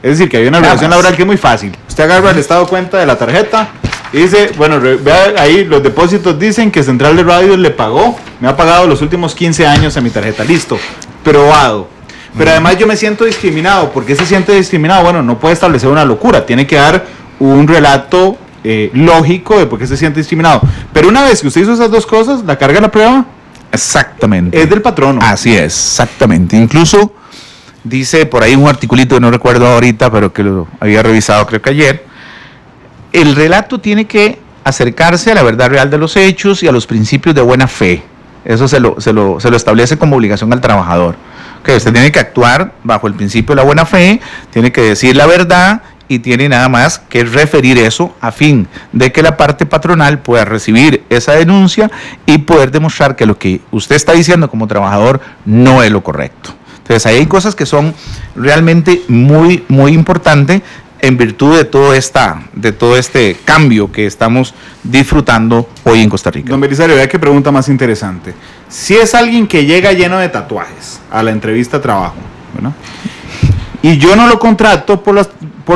Es decir, que había una relación laboral que es muy fácil. Usted agarra el estado de cuenta de la tarjeta y dice, bueno, vea ahí los depósitos dicen que Central de Radio le pagó, me ha pagado los últimos 15 años a mi tarjeta, listo, probado. Pero además yo me siento discriminado. ¿Por qué se siente discriminado? Bueno, no puede establecer una locura, tiene que dar un relato lógico de por qué se siente discriminado. Pero una vez que usted hizo esas dos cosas, la carga de la prueba exactamente es del patrono. Así es, exactamente. Incluso dice por ahí un articulito que no recuerdo ahorita, pero que lo había revisado creo que ayer. El relato tiene que acercarse a la verdad real de los hechos y a los principios de buena fe. Eso se lo establece como obligación al trabajador. Que usted tiene que actuar bajo el principio de la buena fe, tiene que decir la verdad y tiene nada más que referir eso a fin de que la parte patronal pueda recibir esa denuncia y poder demostrar que lo que usted está diciendo como trabajador no es lo correcto. Entonces ahí hay cosas que son realmente muy, muy importantes en virtud de todo este cambio que estamos disfrutando hoy en Costa Rica. Don Belisario, vea qué pregunta más interesante. Si es alguien que llega lleno de tatuajes a la entrevista de trabajo, ¿verdad? Y yo no lo contrato por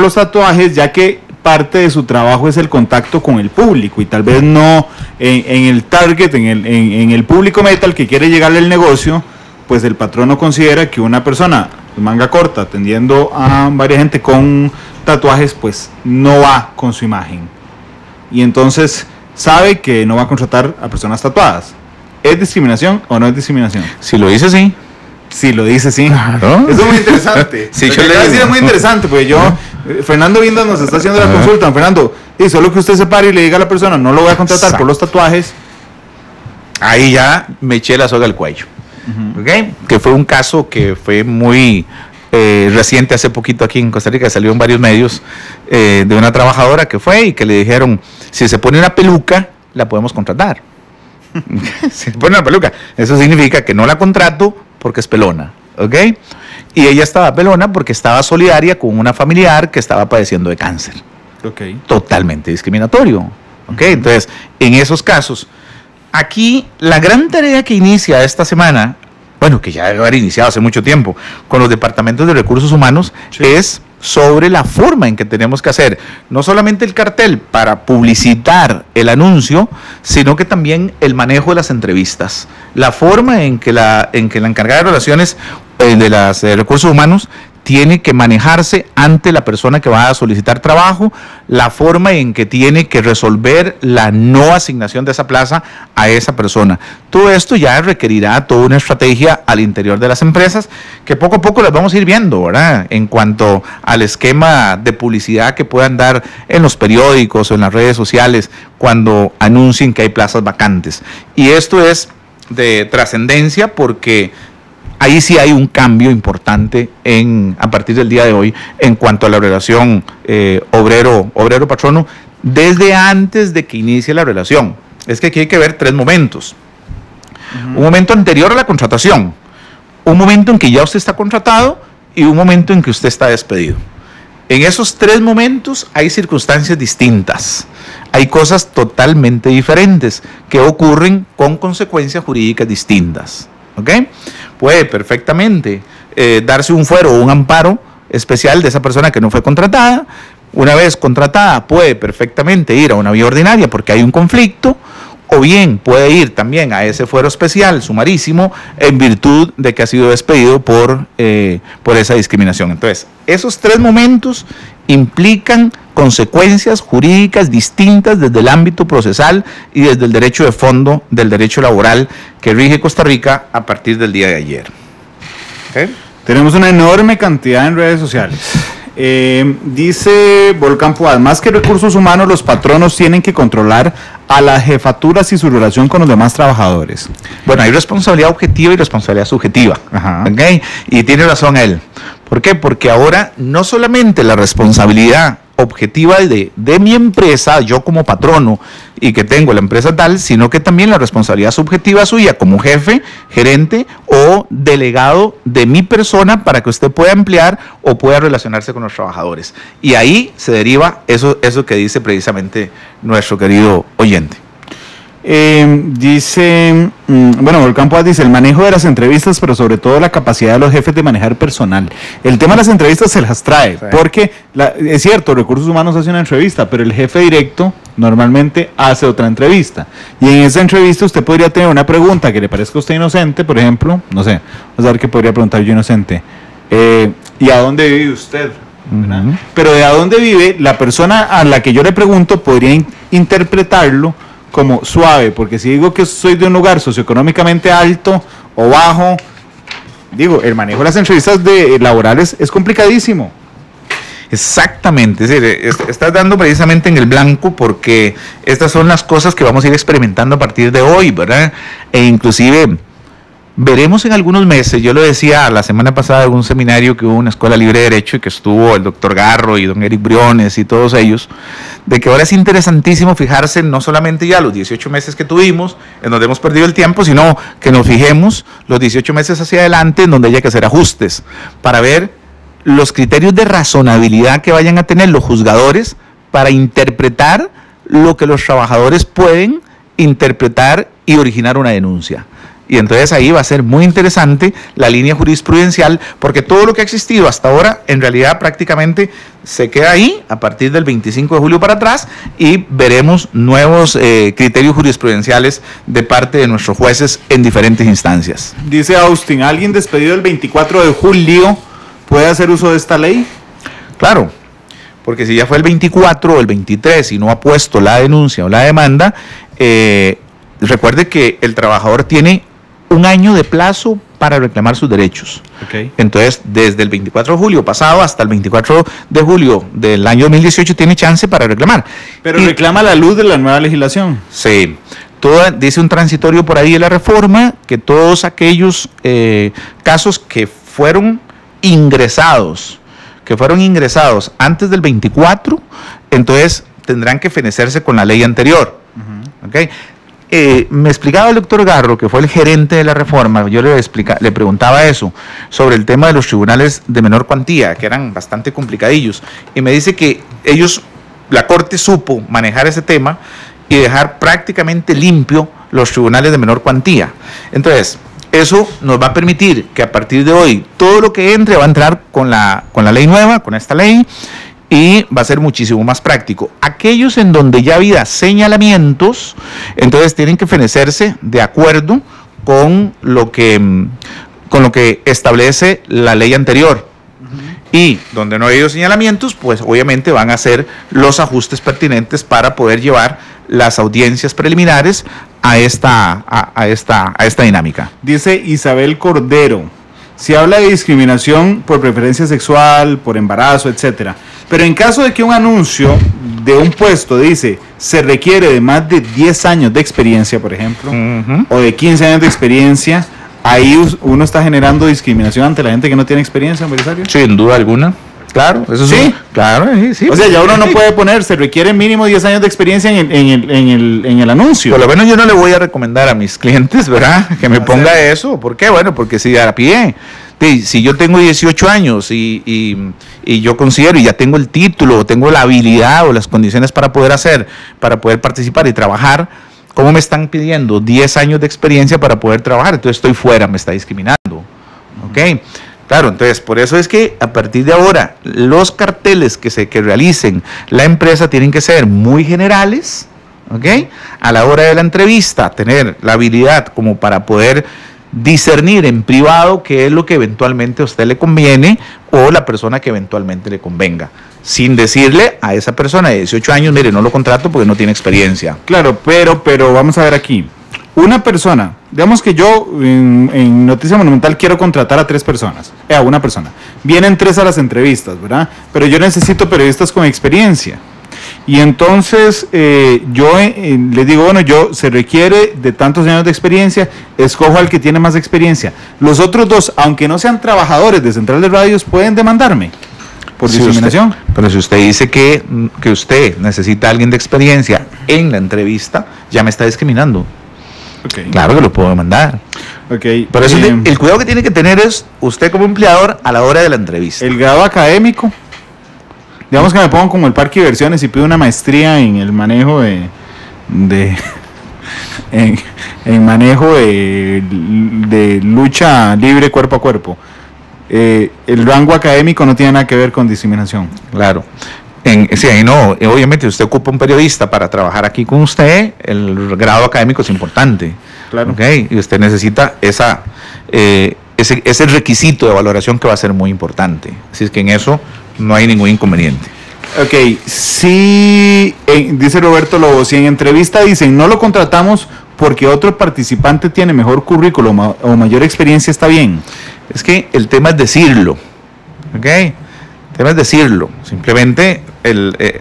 los tatuajes, ya que parte de su trabajo es el contacto con el público y tal vez no en el target, en el público meta al que quiere llegarle el negocio, pues el patrono considera que una persona de manga corta atendiendo a varias gente con tatuajes pues no va con su imagen y entonces sabe que no va a contratar a personas tatuadas. ¿Es discriminación o no es discriminación? Si lo dice sí. Si lo dice sí. Claro. Eso es muy interesante. Sí, lo que acaba de decir es muy interesante, porque Fernando Vindas nos está haciendo la consulta. Fernando, y solo que usted se pare y le diga a la persona no lo voy a contratar por los tatuajes. Ahí ya me eché la soga al cuello. ¿Okay? Que fue un caso que fue muy reciente, hace poquito aquí en Costa Rica, salió en varios medios, de una trabajadora que fue y que le dijeron, si se pone una peluca, la podemos contratar. Se pone una peluca. Eso significa que no la contrato porque es pelona, ¿ok? Y ella estaba pelona porque estaba solidaria con una familiar que estaba padeciendo de cáncer. Okay. Totalmente discriminatorio, ¿ok? Entonces, en esos casos, aquí la gran tarea que inicia esta semana, bueno, que ya debe haber iniciado hace mucho tiempo, con los departamentos de recursos humanos, sí, es sobre la forma en que tenemos que hacer no solamente el cartel para publicitar el anuncio, sino que también el manejo de las entrevistas, la forma en que la encargada de relaciones de los recursos humanos tiene que manejarse ante la persona que va a solicitar trabajo, la forma en que tiene que resolver la no asignación de esa plaza a esa persona. Todo esto ya requerirá toda una estrategia al interior de las empresas que poco a poco las vamos a ir viendo, ¿verdad? En cuanto al esquema de publicidad que puedan dar en los periódicos o en las redes sociales cuando anuncien que hay plazas vacantes. Y esto es de trascendencia porque ahí sí hay un cambio importante a partir del día de hoy en cuanto a la relación obrero-patrono desde antes de que inicie la relación. Es que aquí hay que ver 3 momentos. Un momento anterior a la contratación, un momento en que ya usted está contratado y un momento en que usted está despedido. En esos 3 momentos hay circunstancias distintas. Hay cosas totalmente diferentes que ocurren con consecuencias jurídicas distintas. ¿Ok? Puede perfectamente darse un fuero o un amparo especial de esa persona que no fue contratada. Una vez contratada puede perfectamente ir a una vía ordinaria porque hay un conflicto, o bien puede ir también a ese fuero especial sumarísimo en virtud de que ha sido despedido por esa discriminación. Entonces, esos 3 momentos implican consecuencias jurídicas distintas desde el ámbito procesal y desde el derecho de fondo del derecho laboral que rige Costa Rica a partir del día de ayer. ¿Okay? Tenemos una enorme cantidad en redes sociales. Dice Volcán Puad, más que recursos humanos, los patronos tienen que controlar a las jefaturas y su relación con los demás trabajadores. Bueno, hay responsabilidad objetiva y responsabilidad subjetiva. ¿Okay? Y tiene razón él. ¿Por qué? Porque ahora no solamente la responsabilidad objetiva de mi empresa, yo como patrono y que tengo la empresa tal, sino que también la responsabilidad subjetiva suya como jefe, gerente o delegado de mi persona para que usted pueda emplear o pueda relacionarse con los trabajadores. Y ahí se deriva eso que dice precisamente nuestro querido oyente. Dice, Volcán Puad dice, el manejo de las entrevistas, pero sobre todo la capacidad de los jefes de manejar personal. El tema de las entrevistas se las trae, sí, porque es cierto, recursos humanos hace una entrevista, pero el jefe directo normalmente hace otra entrevista. Y en esa entrevista usted podría tener una pregunta que le parezca a usted inocente, por ejemplo, no sé, vamos a ver qué podría preguntar yo inocente. ¿Y a dónde vive usted? Pero de a dónde vive, la persona a la que yo le pregunto podría interpretarlo como suave, porque si digo que soy de un lugar socioeconómicamente alto o bajo, digo, el manejo de las entrevistas laborales es complicadísimo. Exactamente, es decir, estás dando precisamente en el blanco porque estas son las cosas que vamos a ir experimentando a partir de hoy, ¿verdad? E inclusive veremos en algunos meses, yo lo decía la semana pasada en un seminario que hubo en una Escuela Libre de Derecho y que estuvo el doctor Garro y don Eric Briones y todos ellos, de que ahora es interesantísimo fijarse no solamente ya los 18 meses que tuvimos, en donde hemos perdido el tiempo, sino que nos fijemos los 18 meses hacia adelante en donde haya que hacer ajustes para ver los criterios de razonabilidad que vayan a tener los juzgadores para interpretar lo que los trabajadores pueden interpretar y originar una denuncia. Y entonces ahí va a ser muy interesante la línea jurisprudencial, porque todo lo que ha existido hasta ahora, en realidad prácticamente se queda ahí a partir del 25 de julio para atrás y veremos nuevos criterios jurisprudenciales de parte de nuestros jueces en diferentes instancias. Dice Austin, ¿alguien despedido el 24 de julio puede hacer uso de esta ley? Claro, porque si ya fue el 24 o el 23 y no ha puesto la denuncia o la demanda, recuerde que el trabajador tiene un año de plazo para reclamar sus derechos. Okay. Entonces, desde el 24 de julio pasado hasta el 24 de julio del año 2018 tiene chance para reclamar. Pero reclama a la luz de la nueva legislación. Sí. Dice un transitorio por ahí de la reforma que todos aquellos casos que fueron ingresados antes del 24, entonces tendrán que fenecerse con la ley anterior. ¿Okay? me explicaba el doctor Garro, que fue el gerente de la reforma, yo le preguntaba eso, sobre el tema de los tribunales de menor cuantía, que eran bastante complicadillos, y me dice que la Corte supo manejar ese tema y dejar prácticamente limpio los tribunales de menor cuantía. Entonces, eso nos va a permitir que a partir de hoy todo lo que entre va a entrar con la ley nueva, con esta ley, y va a ser muchísimo más práctico. Aquellos en donde ya había señalamientos, entonces tienen que fenecerse de acuerdo con lo que establece la ley anterior. Y donde no ha habido señalamientos, pues obviamente van a hacer los ajustes pertinentes para poder llevar las audiencias preliminares a esta dinámica. Dice Isabel Cordero, se habla de discriminación por preferencia sexual, por embarazo, etcétera. Pero en caso de que un anuncio de un puesto dice se requiere de más de 10 años de experiencia, por ejemplo, o de 15 años de experiencia, ahí uno está generando discriminación ante la gente que no tiene experiencia, empresario. Sin duda alguna. Claro, eso sí. Claro, sí. O sea, ya uno no puede poner, se requiere mínimo 10 años de experiencia en el anuncio. Por lo menos yo no le voy a recomendar a mis clientes, ¿verdad?, que me ponga eso. ¿Por qué? Bueno, porque si a pie, si yo tengo 18 años y yo considero y ya tengo el título, o tengo la habilidad o las condiciones para poder participar y trabajar, ¿cómo me están pidiendo 10 años de experiencia para poder trabajar? Entonces estoy fuera, me está discriminando. ¿Ok? Claro, entonces por eso es que a partir de ahora los carteles que realicen la empresa tienen que ser muy generales, ¿ok? A la hora de la entrevista, tener la habilidad como para poder discernir en privado qué es lo que eventualmente a usted le conviene o la persona que eventualmente le convenga, sin decirle a esa persona de 18 años, mire, no lo contrato porque no tiene experiencia. Claro, pero vamos a ver aquí. Una persona, digamos que yo en Noticia Monumental quiero contratar a 3 personas, a una persona. Vienen 3 a las entrevistas, ¿verdad? Pero yo necesito periodistas con experiencia. Y entonces yo les digo, bueno, se requiere de tantos años de experiencia, escojo al que tiene más experiencia. Los otros 2, aunque no sean trabajadores de Central de Radios, pueden demandarme por discriminación. Pero si usted dice que usted necesita a alguien de experiencia en la entrevista, ya me está discriminando. Okay. Claro que lo puedo demandar. Okay. Por eso el cuidado que tiene que tener es usted como empleador a la hora de la entrevista. El grado académico, digamos que me pongo como el parque de diversiones y pido una maestría en el manejo en manejo de lucha libre cuerpo a cuerpo. El rango académico no tiene nada que ver con discriminación. Claro. Sí, ahí no, obviamente usted ocupa un periodista para trabajar aquí con usted, el grado académico es importante. Claro. ¿Okay? Y usted necesita ese requisito de valoración que va a ser muy importante. Así es que en eso no hay ningún inconveniente. Ok, sí, dice Roberto Lobo, si en entrevista dicen no lo contratamos porque otro participante tiene mejor currículum o mayor experiencia, está bien. Es que el tema es decirlo, ¿ok? El tema es decirlo, simplemente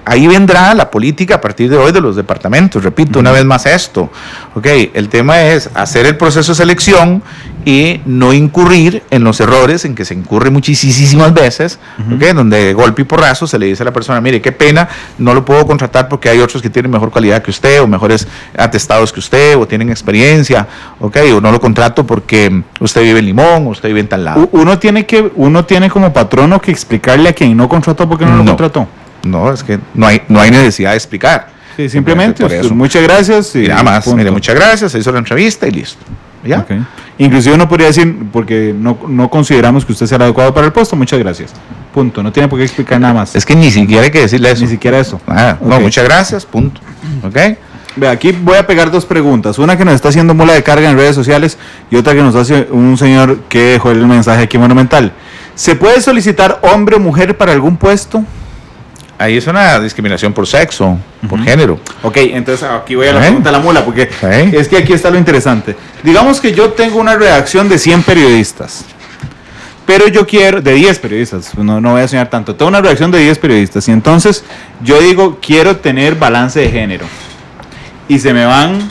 ahí vendrá la política a partir de hoy de los departamentos, repito una vez más esto, ¿ok? El tema es hacer el proceso de selección y no incurrir en los errores en que se incurre muchísimas veces, ¿ok? Donde de golpe y porrazo se le dice a la persona, mire, qué pena, no lo puedo contratar porque hay otros que tienen mejor calidad que usted, o mejores atestados que usted, o tienen experiencia, ¿ok? O no lo contrato porque usted vive en Limón, o usted vive en tal lado. Uno tiene como patrono que explicarle a quien no contrató porque no lo contrató. No, es que no hay necesidad de explicar. Sí, simplemente, muchas gracias. Y nada más, mire, muchas gracias, se hizo la entrevista y listo. ¿Ya? Okay. Inclusive uno podría decir, porque no consideramos que usted sea el adecuado para el puesto, muchas gracias. Punto, no tiene por qué explicar nada más. Es que ni siquiera hay que decirle eso. Ni siquiera eso. No, muchas gracias, punto. ¿Ok? Ve, aquí voy a pegar 2 preguntas. Una que nos está haciendo mula de carga en redes sociales y otra que nos hace un señor que dejó el mensaje aquí Monumental. ¿Se puede solicitar hombre o mujer para algún puesto? Ahí es una discriminación por sexo, por género. Ok, entonces aquí voy a la pregunta de la mula, porque es que aquí está lo interesante. Digamos que yo tengo una redacción de 100 periodistas, pero yo quiero, de 10 periodistas, no voy a enseñar tanto, tengo una redacción de 10 periodistas, y entonces yo digo, quiero tener balance de género, y se me van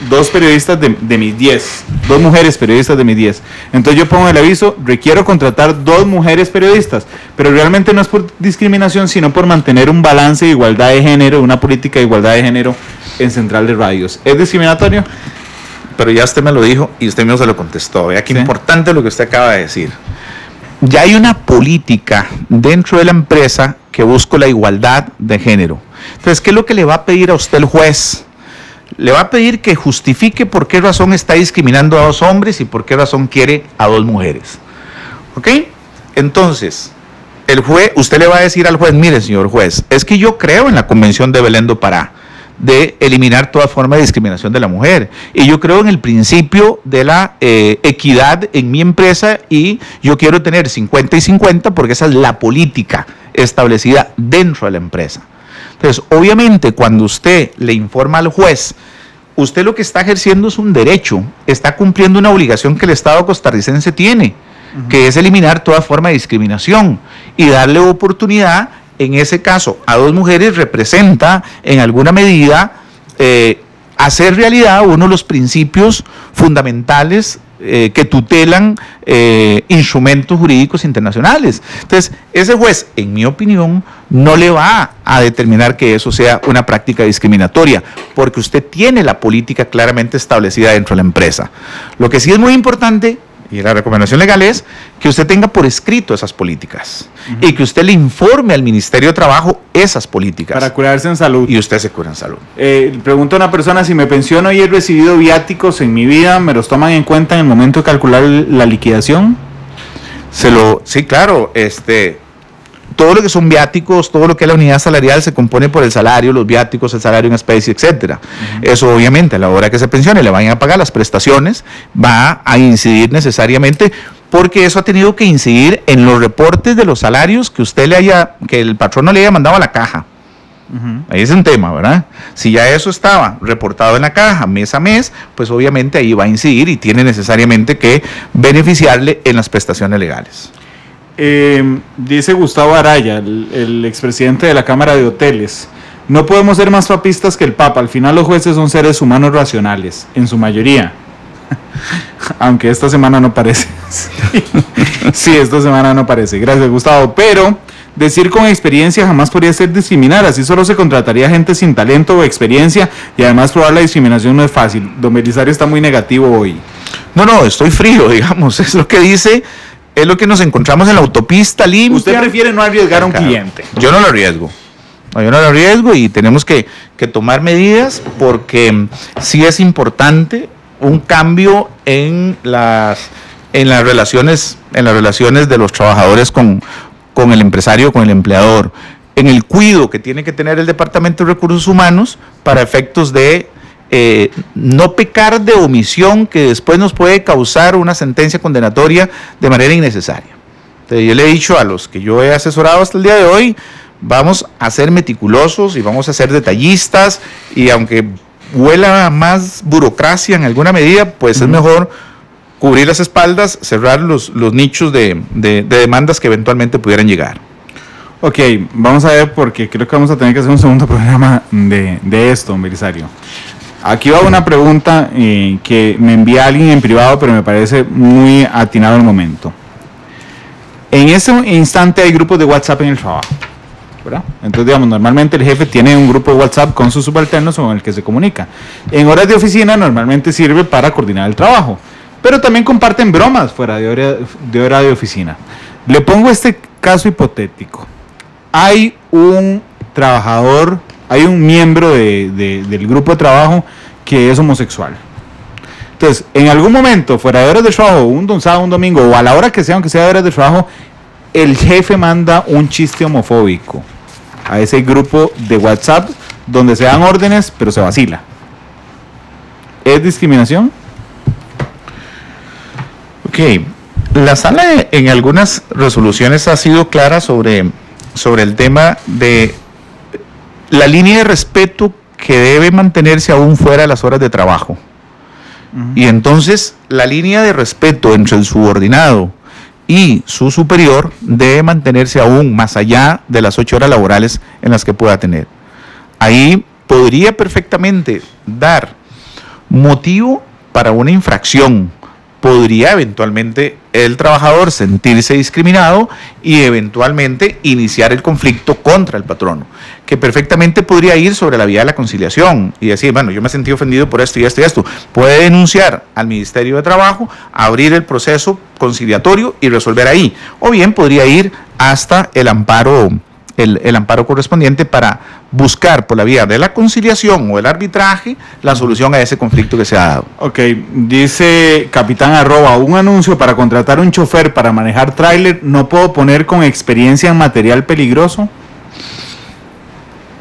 2 periodistas de mis 10, 2 mujeres periodistas de mis 10. Entonces yo pongo el aviso, requiero contratar 2 mujeres periodistas, pero realmente no es por discriminación, sino por mantener un balance de igualdad de género, una política de igualdad de género en Central de Radios. ¿Es discriminatorio? Pero ya usted me lo dijo y usted mismo se lo contestó. Vea qué importante lo que usted acaba de decir. Ya hay una política dentro de la empresa que busca la igualdad de género. Entonces, ¿qué es lo que le va a pedir a usted el juez? Le va a pedir que justifique por qué razón está discriminando a 2 hombres y por qué razón quiere a 2 mujeres. ¿Ok? Entonces, el juez, usted le va a decir al juez, mire, señor juez, es que yo creo en la Convención de Belén do Pará, de eliminar toda forma de discriminación de la mujer. Y yo creo en el principio de la equidad en mi empresa y yo quiero tener 50 y 50 porque esa es la política establecida dentro de la empresa. Entonces, obviamente, cuando usted le informa al juez, usted lo que está ejerciendo es un derecho, está cumpliendo una obligación que el Estado costarricense tiene, que es eliminar toda forma de discriminación y darle oportunidad. En ese caso, a 2 mujeres representa, en alguna medida, hacer realidad uno de los principios fundamentales que tutelan instrumentos jurídicos internacionales. Entonces, ese juez, en mi opinión, no le va a determinar que eso sea una práctica discriminatoria, porque usted tiene la política claramente establecida dentro de la empresa. Lo que sí es muy importante, y la recomendación legal es que usted tenga por escrito esas políticas y que usted le informe al Ministerio de Trabajo esas políticas. Para curarse en salud. Y usted se cura en salud. Pregunta a una persona, si me pensiono y he recibido viáticos en mi vida, ¿me los toman en cuenta en el momento de calcular la liquidación? Sí, claro, todo lo que son viáticos, todo lo que es la unidad salarial se compone por el salario, los viáticos, el salario en especie, etcétera. Eso obviamente a la hora que se pensione le vayan a pagar las prestaciones, va a incidir necesariamente, porque eso ha tenido que incidir en los reportes de los salarios que que el patrono le haya mandado a la caja. Ahí es un tema, ¿verdad? Si ya eso estaba reportado en la caja mes a mes, pues obviamente ahí va a incidir y tiene necesariamente que beneficiarle en las prestaciones legales. Dice Gustavo Araya, el expresidente de la Cámara de Hoteles: no podemos ser más papistas que el Papa, al final los jueces son seres humanos racionales, en su mayoría. Aunque esta semana no parece. Sí, esta semana no parece. Gracias, Gustavo. Pero decir con experiencia jamás podría ser discriminar, así solo se contrataría gente sin talento o experiencia, y además probar la discriminación no es fácil. Don Belisario está muy negativo hoy. No, estoy frío, digamos, es lo que dice. Es lo que nos encontramos en la autopista limpia. ¿Usted prefiere no arriesgar a un cliente? Yo no lo arriesgo. Yo no lo arriesgo y tenemos que tomar medidas, porque sí es importante un cambio en las relaciones de los trabajadores con el empresario, con el empleador, en el cuidado que tiene que tener el Departamento de Recursos Humanos para efectos de no pecar de omisión que después nos puede causar una sentencia condenatoria de manera innecesaria. Entonces, yo le he dicho a los que yo he asesorado hasta el día de hoy, vamos a ser meticulosos y vamos a ser detallistas, y aunque huela más burocracia en alguna medida, pues es mejor cubrir las espaldas, cerrar los nichos de demandas que eventualmente pudieran llegar. Ok, vamos a ver, porque creo que vamos a tener que hacer un segundo programa de esto, Belisario. Aquí va una pregunta que me envía alguien en privado, pero me parece muy atinado el momento. En este instante hay grupos de WhatsApp en el trabajo, ¿verdad? Entonces, digamos, normalmente el jefe tiene un grupo de WhatsApp con sus subalternos con el que se comunica. En horas de oficina normalmente sirve para coordinar el trabajo, pero también comparten bromas fuera de hora de oficina. Le pongo este caso hipotético. Hay un trabajador, hay un miembro del grupo de trabajo que es homosexual. Entonces, en algún momento, fuera de horas de trabajo, un sábado, un domingo, o a la hora que sea, aunque sea de horas de trabajo, el jefe manda un chiste homofóbico a ese grupo de WhatsApp donde se dan órdenes, pero se vacila. ¿Es discriminación? Ok, la sala en algunas resoluciones ha sido clara sobre el tema de la línea de respeto que debe mantenerse aún fuera de las horas de trabajo. Y entonces la línea de respeto entre el subordinado y su superior debe mantenerse aún más allá de las 8 horas laborales en las que pueda tener. Ahí podría perfectamente dar motivo para una infracción podría eventualmente el trabajador sentirse discriminado y eventualmente iniciar el conflicto contra el patrono, que perfectamente podría ir sobre la vía de la conciliación y decir, bueno, yo me sentí ofendido por esto y esto y esto. Puede denunciar al Ministerio de Trabajo, abrir el proceso conciliatorio y resolver ahí. O bien podría ir hasta el amparo correspondiente para buscar por la vía de la conciliación o el arbitraje la solución a ese conflicto que se ha dado. Ok, dice Capitán @ un anuncio para contratar un chofer para manejar tráiler, ¿no puedo poner con experiencia en material peligroso?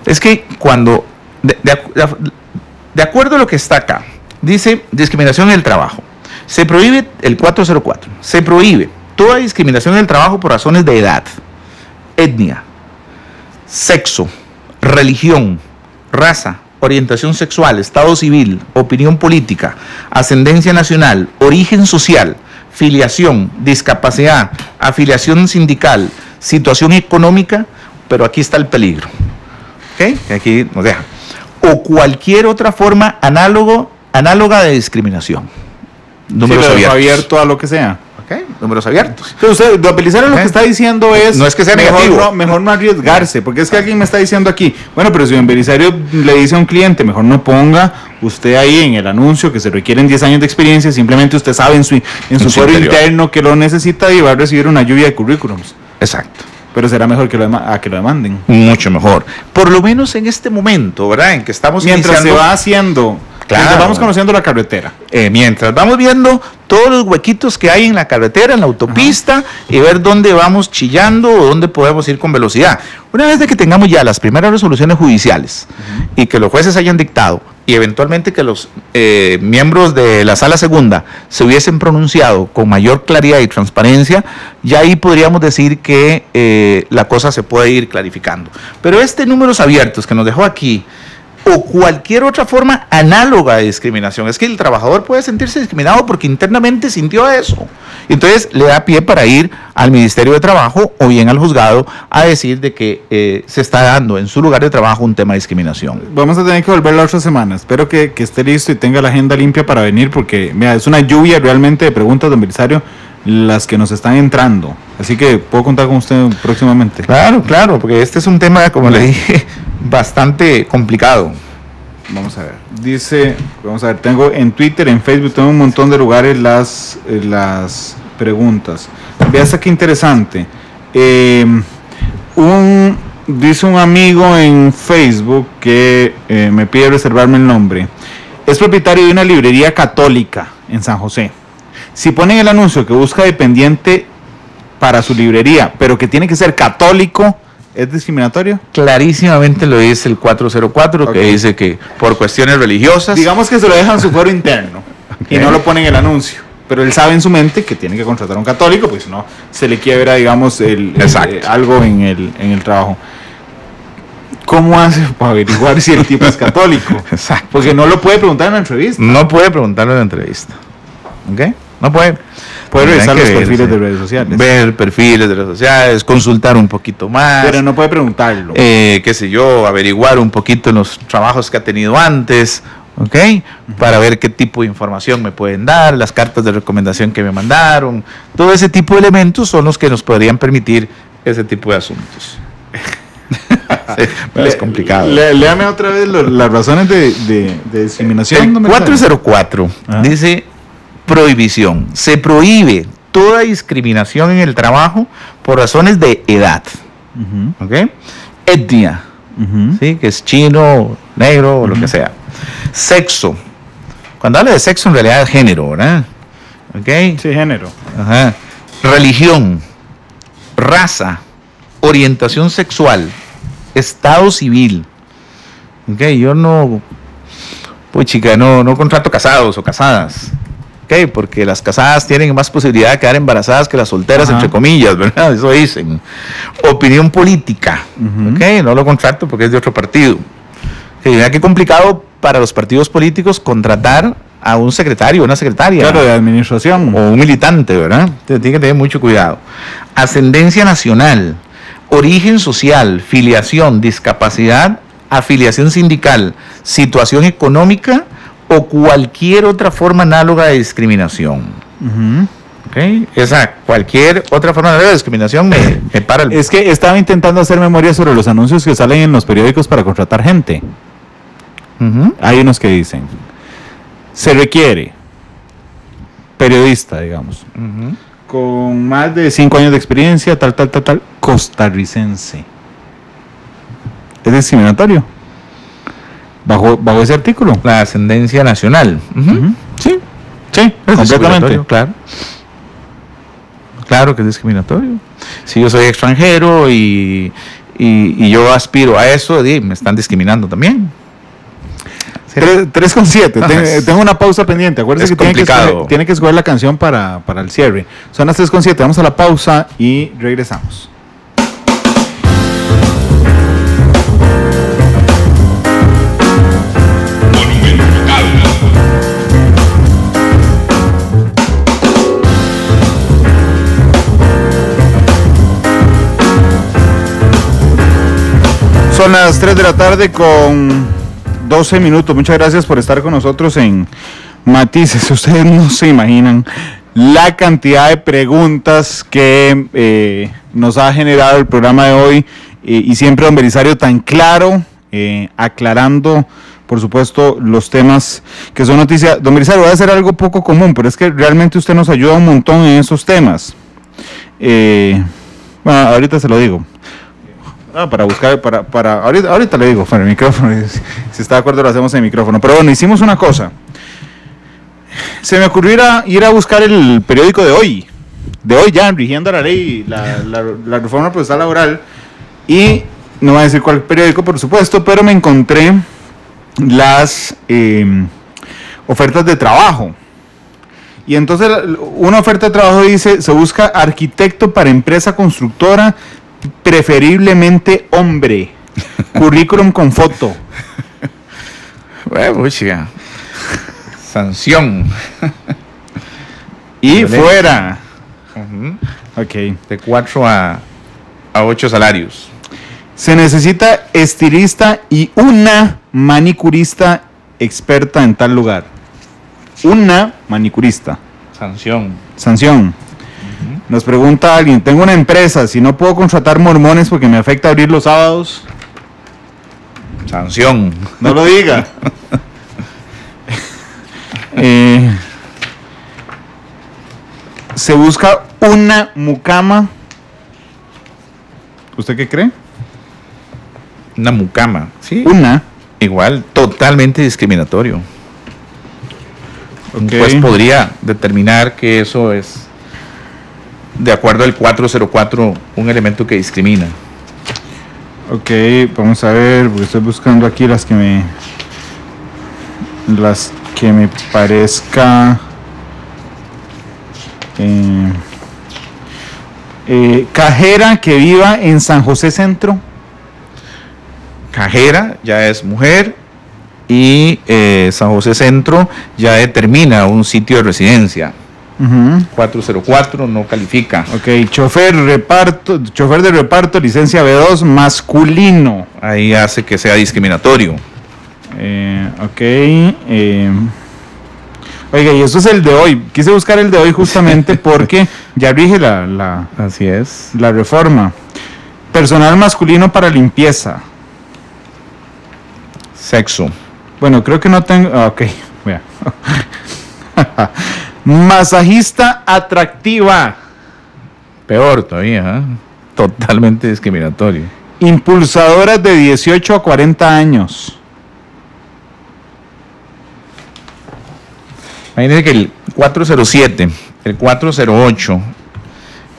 Es que cuando, de acuerdo a lo que está acá, dice discriminación en el trabajo, se prohíbe el 404, se prohíbe toda discriminación en el trabajo por razones de edad, etnia, sexo, religión, raza, orientación sexual, estado civil, opinión política, ascendencia nacional, origen social, filiación, discapacidad, afiliación sindical, situación económica, pero aquí está el peligro. ¿Okay? Aquí nos deja. O cualquier otra forma análoga de discriminación. Números abierto a lo que sea. Okay, números abiertos. Pero usted, don Belisario, lo que está diciendo es... No es que sea negativo. Mejor no arriesgarse, porque es que alguien me está diciendo aquí, bueno, pero si don Belisario le dice a un cliente, mejor no ponga usted ahí en el anuncio que se requieren 10 años de experiencia, simplemente usted sabe en su foro interno que lo necesita y va a recibir una lluvia de currículums. Exacto. Pero será mejor que lo demanden. Mucho mejor. Por lo menos en este momento, ¿verdad? En que estamos mientras iniciando... se va haciendo... Claro. Mientras vamos conociendo la carretera. Mientras vamos viendo todos los huequitos que hay en la carretera, en la autopista, ajá, y ver dónde vamos chillando o dónde podemos ir con velocidad. Una vez de que tengamos ya las primeras resoluciones judiciales, uh-huh, y que los jueces hayan dictado y eventualmente que los miembros de la Sala Segunda se hubiesen pronunciado con mayor claridad y transparencia, ya ahí podríamos decir que la cosa se puede ir clarificando. Pero números abiertos que nos dejó aquí, o cualquier otra forma análoga de discriminación. Es que el trabajador puede sentirse discriminado porque internamente sintió eso. Entonces le da pie para ir al Ministerio de Trabajo o bien al juzgado a decir de que se está dando en su lugar de trabajo un tema de discriminación. Vamos a tener que volver la otra semana. Espero que esté listo y tenga la agenda limpia para venir porque mira, es una lluvia realmente de preguntas, don Belisario, las que nos están entrando. Así que puedo contar con usted próximamente. Claro, porque este es un tema, como le dije, bastante complicado. Vamos a ver. Dice, tengo en Twitter, en Facebook, tengo un montón de lugares las preguntas. Vea hasta qué interesante. Dice un amigo en Facebook que me pide reservarme el nombre. Es propietario de una librería católica en San José. Si ponen el anuncio que busca dependiente para su librería, pero que tiene que ser católico, ¿es discriminatorio? Clarísimamente lo dice el 404, okay, que dice que por cuestiones religiosas... Digamos que se lo dejan en su foro interno, okay, y no lo ponen en el anuncio, pero él sabe en su mente que tiene que contratar a un católico, porque si no se le quiebra, digamos, algo en el trabajo. ¿Cómo hace para averiguar si el tipo es católico? Exacto. Porque no lo puede preguntar en la entrevista. No puede preguntarlo en la entrevista. ¿Ok? No puede. Puede revisar los perfiles de redes sociales. Ver perfiles de redes sociales, consultar un poquito más. Pero no puede preguntarlo. Qué sé yo, averiguar un poquito en los trabajos que ha tenido antes, ¿ok? Uh-huh. Para ver qué tipo de información me pueden dar, las cartas de recomendación que me mandaron. Todo ese tipo de elementos son los que nos podrían permitir ese tipo de asuntos. Es complicado. Léame otra vez las razones de discriminación. El 404 dice... Prohibición. Se prohíbe toda discriminación en el trabajo por razones de edad, uh-huh, ¿okay? Etnia, uh-huh, ¿sí? Que es chino, negro, uh-huh, o lo que sea. Sexo. Cuando habla de sexo, en realidad es género, ¿verdad? ¿Okay? Sí, género. Ajá. Religión, raza, orientación sexual, estado civil. ¿Okay? Yo no contrato casados o casadas. Okay, porque las casadas tienen más posibilidad de quedar embarazadas que las solteras, ajá, entre comillas, ¿verdad? Eso dicen. Opinión política, uh-huh, okay, no lo contrato porque es de otro partido. Okay, mira qué complicado para los partidos políticos contratar a un secretario o una secretaria. Claro, de administración. O un militante, ¿verdad? Entonces, tiene que tener mucho cuidado. Ascendencia nacional, origen social, filiación, discapacidad, afiliación sindical, situación económica o cualquier otra forma análoga de discriminación. ¿Okay? Cualquier otra forma de discriminación me para el... Es que estaba intentando hacer memoria sobre los anuncios que salen en los periódicos para contratar gente. Hay unos que dicen, se requiere periodista, digamos, con más de 5 años de experiencia, tal, costarricense. ¿Es discriminatorio? Bajo ese artículo. La ascendencia nacional. Sí, es completamente. Claro que es discriminatorio. Si yo soy extranjero y yo aspiro a eso, me están discriminando también. 3:07. Tengo una pausa pendiente. Acuérdense que tiene que escoger la canción para el cierre. Son las 3:07. Vamos a la pausa y regresamos. Son las 3 de la tarde con 12 minutos. Muchas gracias por estar con nosotros en Matices. Ustedes no se imaginan la cantidad de preguntas que nos ha generado el programa de hoy y siempre don Belisario tan claro, aclarando, por supuesto, los temas que son noticias. Don Belisario, voy a hacer algo poco común, pero es que realmente usted nos ayuda un montón en esos temas. Bueno, ahorita se lo digo. Para buscar, ahorita le digo, para el micrófono, si está de acuerdo lo hacemos en el micrófono. Pero bueno, hicimos una cosa. Se me ocurrió ir a buscar el periódico de hoy ya, rigiendo la ley, la reforma procesal laboral, y no voy a decir cuál periódico, por supuesto, pero me encontré las ofertas de trabajo. Y entonces una oferta de trabajo dice, se busca arquitecto para empresa constructora, preferiblemente hombre, currículum con foto. Bueno, chica. Sanción. Y fuera. Ok. De 4 a 8 salarios. Se necesita estilista y una manicurista experta en tal lugar. Una manicurista. Sanción. Nos pregunta alguien, tengo una empresa, si no puedo contratar mormones porque me afecta abrir los sábados. Sanción. No lo diga. Se busca una mucama. ¿Usted qué cree? Una mucama, sí. Una. Igual, totalmente discriminatorio. Okay. Pues podría determinar que eso es, de acuerdo al 404, un elemento que discrimina. Ok, vamos a ver, porque estoy buscando aquí las que me parezca. Cajera que viva en San José Centro. Cajera ya es mujer y San José Centro ya determina un sitio de residencia. 404 no califica. Ok, chofer de reparto, licencia B2, masculino. Ahí hace que sea discriminatorio. Oiga, y eso es el de hoy. Quise buscar el de hoy justamente porque ya rige así es, la reforma. Personal masculino para limpieza. Sexo. Bueno, creo que no tengo. Ok, vea. Masajista atractiva. Peor todavía, ¿eh? Totalmente discriminatorio. Impulsadoras de 18 a 40 años. Imagínense que el 407, el 408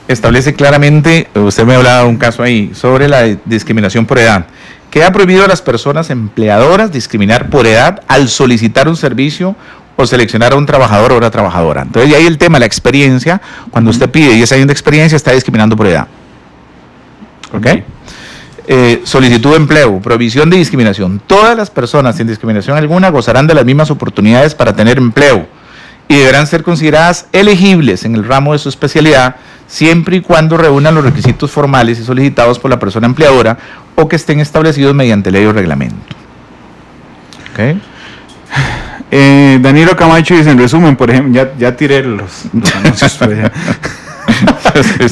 establece claramente, usted me hablaba de un caso ahí, sobre la discriminación por edad. Queda prohibido a las personas empleadoras discriminar por edad al solicitar un servicio o seleccionar a un trabajador o una trabajadora. Entonces, ahí el tema, la experiencia, cuando usted pide 10 años de experiencia, está discriminando por edad. ¿Ok? Solicitud de empleo, prohibición de discriminación. Todas las personas sin discriminación alguna gozarán de las mismas oportunidades para tener empleo y deberán ser consideradas elegibles en el ramo de su especialidad siempre y cuando reúnan los requisitos formales y solicitados por la persona empleadora o que estén establecidos mediante ley o reglamento. ¿Ok? Danilo Camacho dice, en resumen, por ejemplo, ya tiré los anuncios.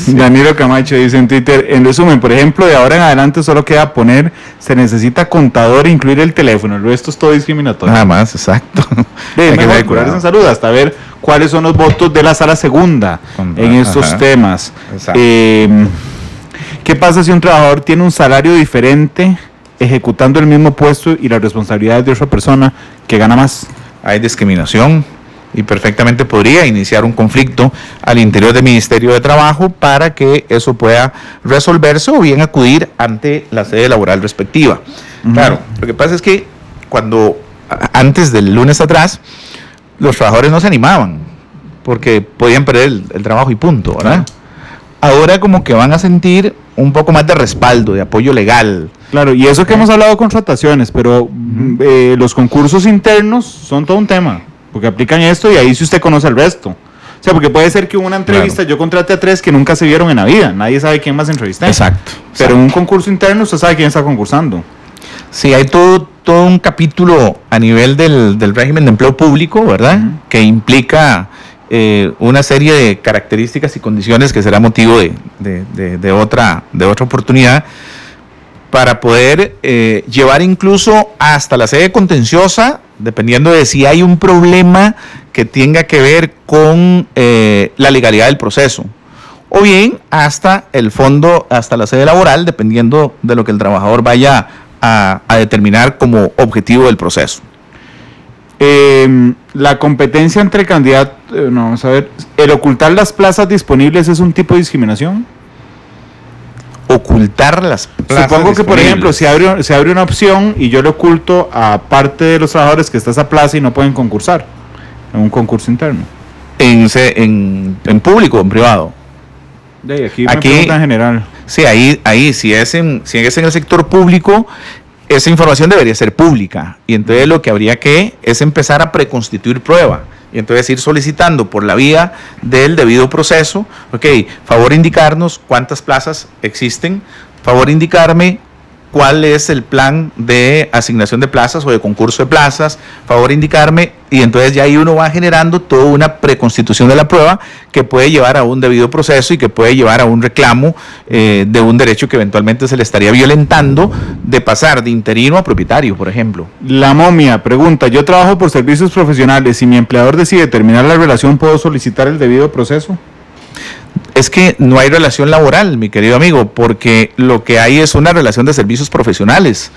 Danilo Camacho dice en Twitter, en resumen, por ejemplo, de ahora en adelante solo queda poner, se necesita contador e incluir el teléfono, el resto es todo discriminatorio. Nada más, exacto. Es mejor curarse en salud hasta ver cuáles son los votos de la sala segunda en estos temas. ¿Qué pasa si un trabajador tiene un salario diferente ejecutando el mismo puesto y las responsabilidades de otra persona que gana más? Hay discriminación y perfectamente podría iniciar un conflicto al interior del Ministerio de Trabajo para que eso pueda resolverse o bien acudir ante la sede laboral respectiva. Claro, lo que pasa es que antes del lunes atrás, los trabajadores no se animaban porque podían perder el trabajo y punto, ¿verdad? Ahora como que van a sentir un poco más de respaldo, de apoyo legal. Claro, y eso que hemos hablado de contrataciones, pero los concursos internos son todo un tema, porque aplican esto y ahí si usted conoce el resto. O sea, porque puede ser que una entrevista yo contrate a 3 que nunca se vieron en la vida, nadie sabe quién más entrevistar. Exacto. Pero en un concurso interno usted sabe quién está concursando. Sí, hay todo un capítulo a nivel del régimen de empleo público, ¿verdad? Que implica una serie de características y condiciones que será motivo de otra oportunidad para poder llevar incluso hasta la sede contenciosa, dependiendo de si hay un problema que tenga que ver con la legalidad del proceso, o bien hasta el fondo, hasta la sede laboral, dependiendo de lo que el trabajador vaya a determinar como objetivo del proceso. La competencia entre candidatos, vamos a ver, ¿el ocultar las plazas disponibles es un tipo de discriminación? Ocultar las plazas. Supongo que, por ejemplo, se abre una opción y yo le oculto a parte de los trabajadores que está esa plaza y no pueden concursar en un concurso interno. En público o en privado. Aquí me pregunta en general. Sí, ahí si es en el sector público, esa información debería ser pública, y entonces lo que habría que es empezar a preconstituir prueba, y entonces ir solicitando por la vía del debido proceso, favor indicarnos cuántas plazas existen, favor indicarme cuál es el plan de asignación de plazas o de concurso de plazas, favor indicarme, y entonces ya ahí uno va generando toda una preconstitución de la prueba que puede llevar a un debido proceso y que puede llevar a un reclamo de un derecho que eventualmente se le estaría violentando de pasar de interino a propietario, por ejemplo. La momia pregunta, yo trabajo por servicios profesionales, si mi empleador decide terminar la relación, ¿puedo solicitar el debido proceso? Es que no hay relación laboral, mi querido amigo, porque lo que hay es una relación de servicios profesionales.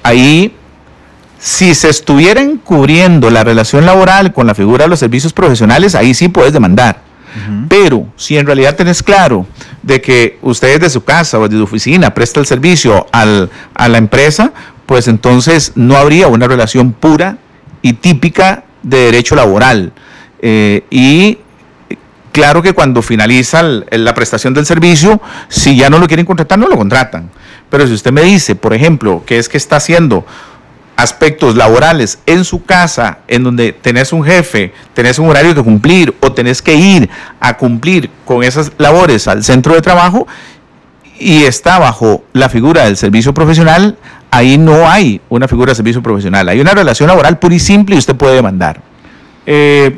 Ahí, si se estuviera encubriendo la relación laboral con la figura de los servicios profesionales, ahí sí puedes demandar. Pero si en realidad tenés claro de que usted desde su casa o desde su oficina presta el servicio a la empresa, pues entonces no habría una relación pura y típica de derecho laboral. Y claro que cuando finaliza la prestación del servicio, si ya no lo quieren contratar, no lo contratan. Pero si usted me dice, por ejemplo, que es que está haciendo aspectos laborales en su casa, en donde tenés un jefe, tenés un horario que cumplir o tenés que ir a cumplir con esas labores al centro de trabajo y está bajo la figura del servicio profesional, ahí no hay una figura de servicio profesional, hay una relación laboral pura y simple y usted puede demandar.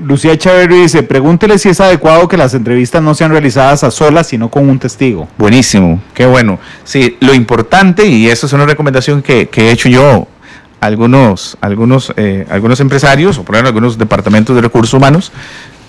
Lucía Chaverri dice, pregúntele si es adecuado que las entrevistas no sean realizadas a solas, sino con un testigo. Buenísimo, qué bueno. Sí, lo importante, y eso es una recomendación que he hecho yo a algunos empresarios, o por ejemplo algunos departamentos de recursos humanos,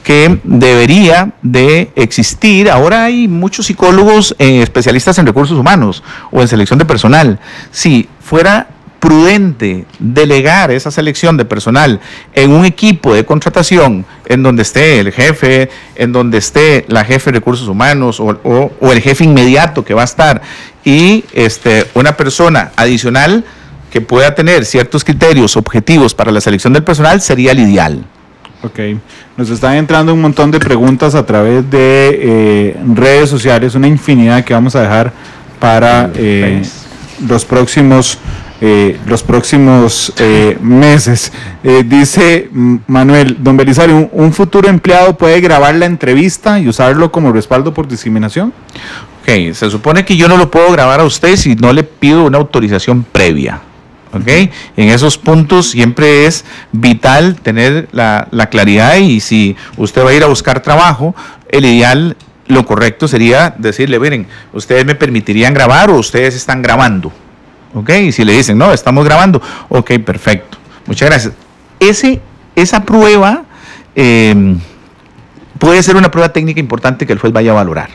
que debería de existir. Ahora hay muchos psicólogos especialistas en recursos humanos o en selección de personal. Si fuera prudente delegar esa selección de personal en un equipo de contratación en donde esté el jefe, en donde esté la jefe de recursos humanos o el jefe inmediato que va a estar y una persona adicional que pueda tener ciertos criterios objetivos para la selección del personal, sería el ideal. Ok, nos están entrando un montón de preguntas a través de redes sociales, una infinidad que vamos a dejar para los próximos meses. Dice Manuel, don Belisario, ¿un futuro empleado puede grabar la entrevista y usarlo como respaldo por discriminación? Ok, se supone que yo no lo puedo grabar a usted si no le pido una autorización previa. ¿ok? En esos puntos siempre es vital tener la claridad, y si usted va a ir a buscar trabajo, el ideal, lo correcto sería decirle, miren, ¿ustedes me permitirían grabar o ustedes están grabando? ¿Ok? Y si le dicen, no, estamos grabando, ok, perfecto, muchas gracias. Esa prueba puede ser una prueba técnica importante que el juez vaya a valorar.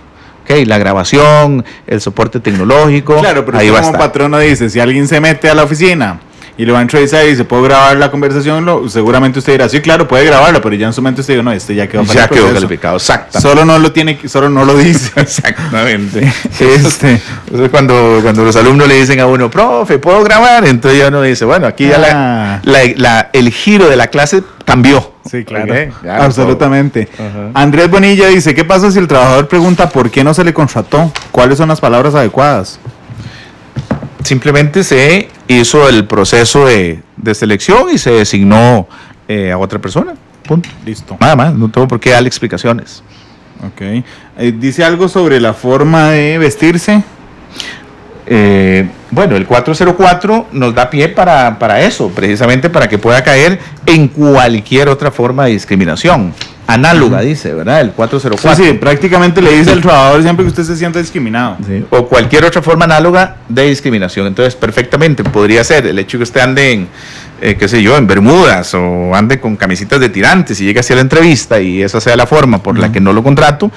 Okay, la grabación, el soporte tecnológico. Claro, pero ahí usted va como patrono dice, si alguien se mete a la oficina y lo va a entrevistar y dice, ¿puedo grabar la conversación? Seguramente usted dirá, sí, claro, puede grabarla, pero ya en su mente usted dice, no, ya quedó ya quedó calificado, exactamente. Solo no lo dice. Exactamente. Entonces cuando los alumnos le dicen a uno, profe, ¿puedo grabar? Entonces ya uno dice, bueno, aquí ya el giro de la clase cambió. Sí, claro, okay, absolutamente. Andrés Bonilla dice, ¿qué pasa si el trabajador pregunta por qué no se le contrató? ¿Cuáles son las palabras adecuadas? Simplemente se hizo el proceso de selección y se designó a otra persona. Punto. Listo. Nada más, no tengo por qué darle explicaciones. Ok. ¿Dice algo sobre la forma de vestirse? Bueno, el 404 nos da pie para eso, precisamente para que pueda caer en cualquier otra forma de discriminación. Análoga, dice, ¿verdad? El 404. Sí, prácticamente le dice al trabajador siempre que usted se sienta discriminado. Sí. O cualquier otra forma análoga de discriminación. Entonces, perfectamente podría ser el hecho que usted ande en, qué sé yo, en bermudas o ande con camisitas de tirantes y llegue hacia la entrevista y esa sea la forma por la que no lo contrato.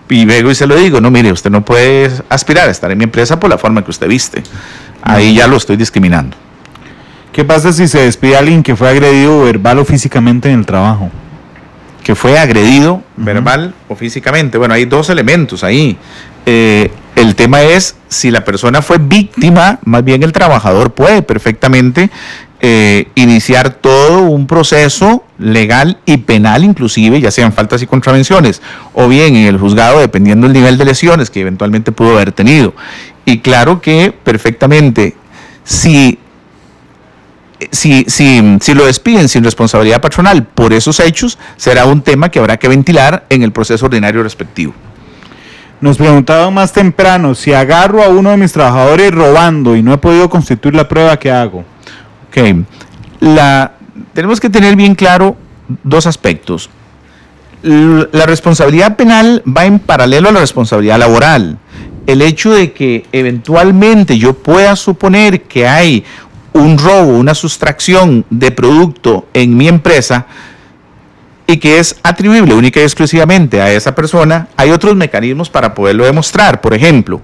Y luego y se lo digo, no, mire, usted no puede aspirar a estar en mi empresa por la forma que usted viste. Ahí ya lo estoy discriminando. ¿Qué pasa si se despide a alguien que fue agredido verbal o físicamente en el trabajo? Que fue agredido verbal o físicamente. Bueno, hay dos elementos ahí. El tema es si la persona fue víctima, más bien el trabajador puede perfectamente iniciar todo un proceso legal y penal, inclusive, ya sean faltas y contravenciones, o bien en el juzgado, dependiendo del nivel de lesiones que eventualmente pudo haber tenido. Y claro que perfectamente, si lo despiden sin responsabilidad patronal por esos hechos, será un tema que habrá que ventilar en el proceso ordinario respectivo. Nos preguntaban más temprano, si agarro a uno de mis trabajadores robando y no he podido constituir la prueba, ¿qué hago? Ok, tenemos que tener bien claro dos aspectos. La responsabilidad penal va en paralelo a la responsabilidad laboral. El hecho de que eventualmente yo pueda suponer que hay un robo, una sustracción de producto en mi empresa y que es atribuible única y exclusivamente a esa persona, hay otros mecanismos para poderlo demostrar. Por ejemplo,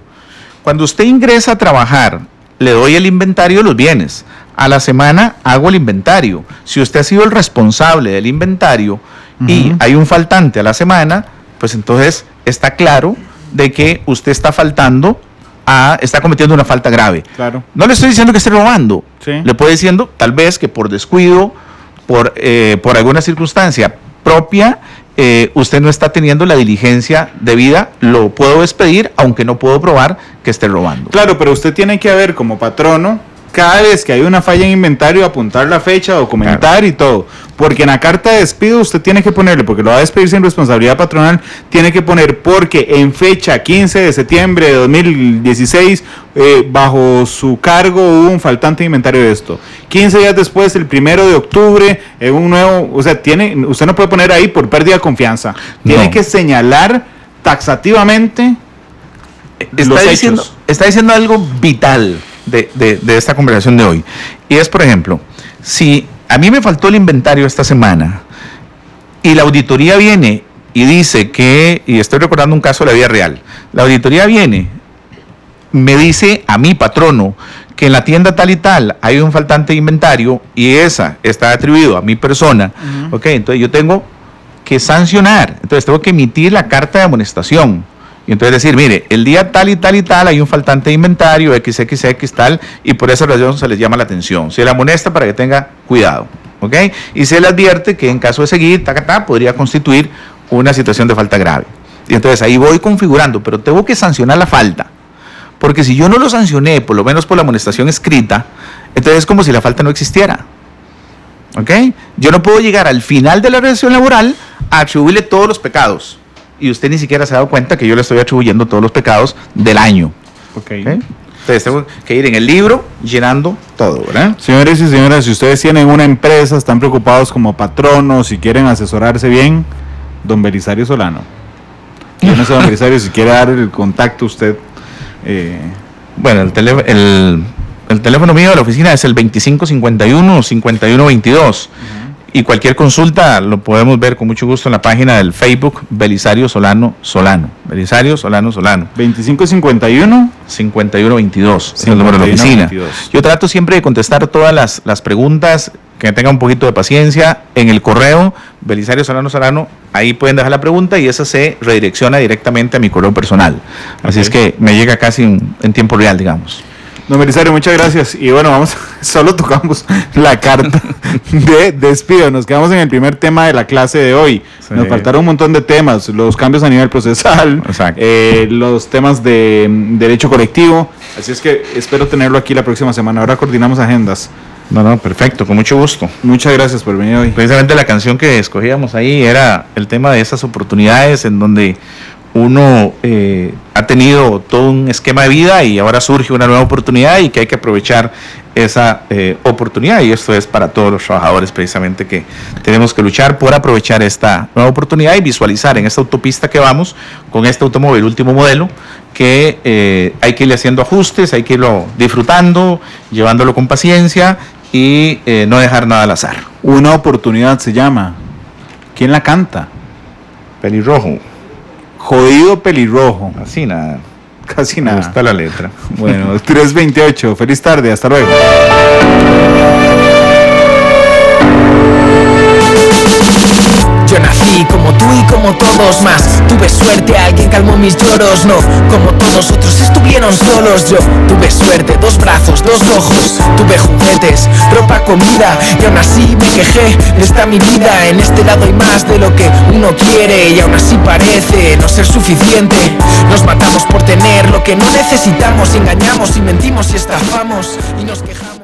cuando usted ingresa a trabajar, le doy el inventario de los bienes. A la semana hago el inventario. Si usted ha sido el responsable del inventario y hay un faltante a la semana, pues entonces está claro de que usted está faltando, está cometiendo una falta grave. Claro. No le estoy diciendo que esté robando. Sí. Le puedo diciendo tal vez que por descuido, por alguna circunstancia propia, usted no está teniendo la diligencia debida, lo puedo despedir, aunque no puedo probar que esté robando. Claro, pero usted tiene que ver como patrono, cada vez que hay una falla en inventario, apuntar la fecha, documentar y todo. Porque en la carta de despido usted tiene que ponerle, porque lo va a despedir sin responsabilidad patronal, tiene que poner porque en fecha 15 de septiembre de 2016, bajo su cargo hubo un faltante de inventario de esto. 15 días después, el 1 de octubre, un nuevo, o sea, usted no puede poner ahí por pérdida de confianza. Tiene que señalar taxativamente los hechos. Está diciendo algo vital de esta conversación de hoy. Y es, por ejemplo, si a mí me faltó el inventario esta semana y la auditoría viene y dice que, y estoy recordando un caso de la vida real, la auditoría viene, me dice a mi patrono que en la tienda tal y tal hay un faltante de inventario y esa está atribuido a mi persona, ok, entonces yo tengo que sancionar, entonces tengo que emitir la carta de amonestación. Y entonces decir, mire, el día tal y tal y tal hay un faltante de inventario, XXX tal, y por esa razón se les llama la atención. Se le amonesta para que tenga cuidado, ¿ok? Y se le advierte que en caso de seguir, podría constituir una situación de falta grave. Y entonces ahí voy configurando, pero tengo que sancionar la falta. Porque si yo no lo sancioné, por lo menos por la amonestación escrita, entonces es como si la falta no existiera. ¿Ok? Yo no puedo llegar al final de la relación laboral a atribuirle todos los pecados. Y usted ni siquiera se ha dado cuenta que yo le estoy atribuyendo todos los pecados del año. Okay. Entonces ustedes. Tengo que ir en el libro llenando todo, ¿verdad? Señores y señoras, si ustedes tienen una empresa, están preocupados como patronos, si quieren asesorarse bien, don Belisario Solano. Yo no sé, don Belisario, si quiere dar el contacto usted. Bueno, el teléfono mío de la oficina es el 2551-5122. Y cualquier consulta lo podemos ver con mucho gusto en la página del Facebook Belisario Solano Solano. Belisario Solano Solano. 2551 5122 es el número de la oficina. 22. Yo trato siempre de contestar todas las preguntas, que tengan un poquito de paciencia. En el correo Belisario Solano Solano, ahí pueden dejar la pregunta y esa se redirecciona directamente a mi correo personal. Así es que me llega casi en tiempo real, digamos. Don Belisario, muchas gracias. Y bueno, solo tocamos la carta de despido. Nos quedamos en el primer tema de la clase de hoy. Sí. Nos faltaron un montón de temas, los cambios a nivel procesal, los temas de derecho colectivo. Así es que espero tenerlo aquí la próxima semana. Ahora coordinamos agendas. No, perfecto, con mucho gusto. Muchas gracias por venir hoy. Precisamente la canción que escogíamos ahí era el tema de esas oportunidades en donde uno ha tenido todo un esquema de vida y ahora surge una nueva oportunidad y que hay que aprovechar esa oportunidad, y esto es para todos los trabajadores precisamente, que tenemos que luchar por aprovechar esta nueva oportunidad y visualizar en esta autopista que vamos con este automóvil último modelo, que hay que irle haciendo ajustes, hay que irlo disfrutando, llevándolo con paciencia y no dejar nada al azar. Una oportunidad se llama. ¿Quién la canta? Pelirrojo. Jodido pelirrojo. Así nada. Casi nada. Me gusta la letra. Bueno, 3:28. Feliz tarde. Hasta luego. Yo nací como tú y como todos más. Tuve suerte, alguien calmó mis lloros. No, como todos otros estuvieron solos. Yo tuve suerte, 2 brazos, 2 ojos. Tuve juguetes, ropa, comida. Y aún así me quejé de esta mi vida. En este lado hay más de lo que uno quiere. Y aún así parece no ser suficiente. Nos matamos por tener lo que no necesitamos. Engañamos y mentimos y estafamos. Y nos quejamos.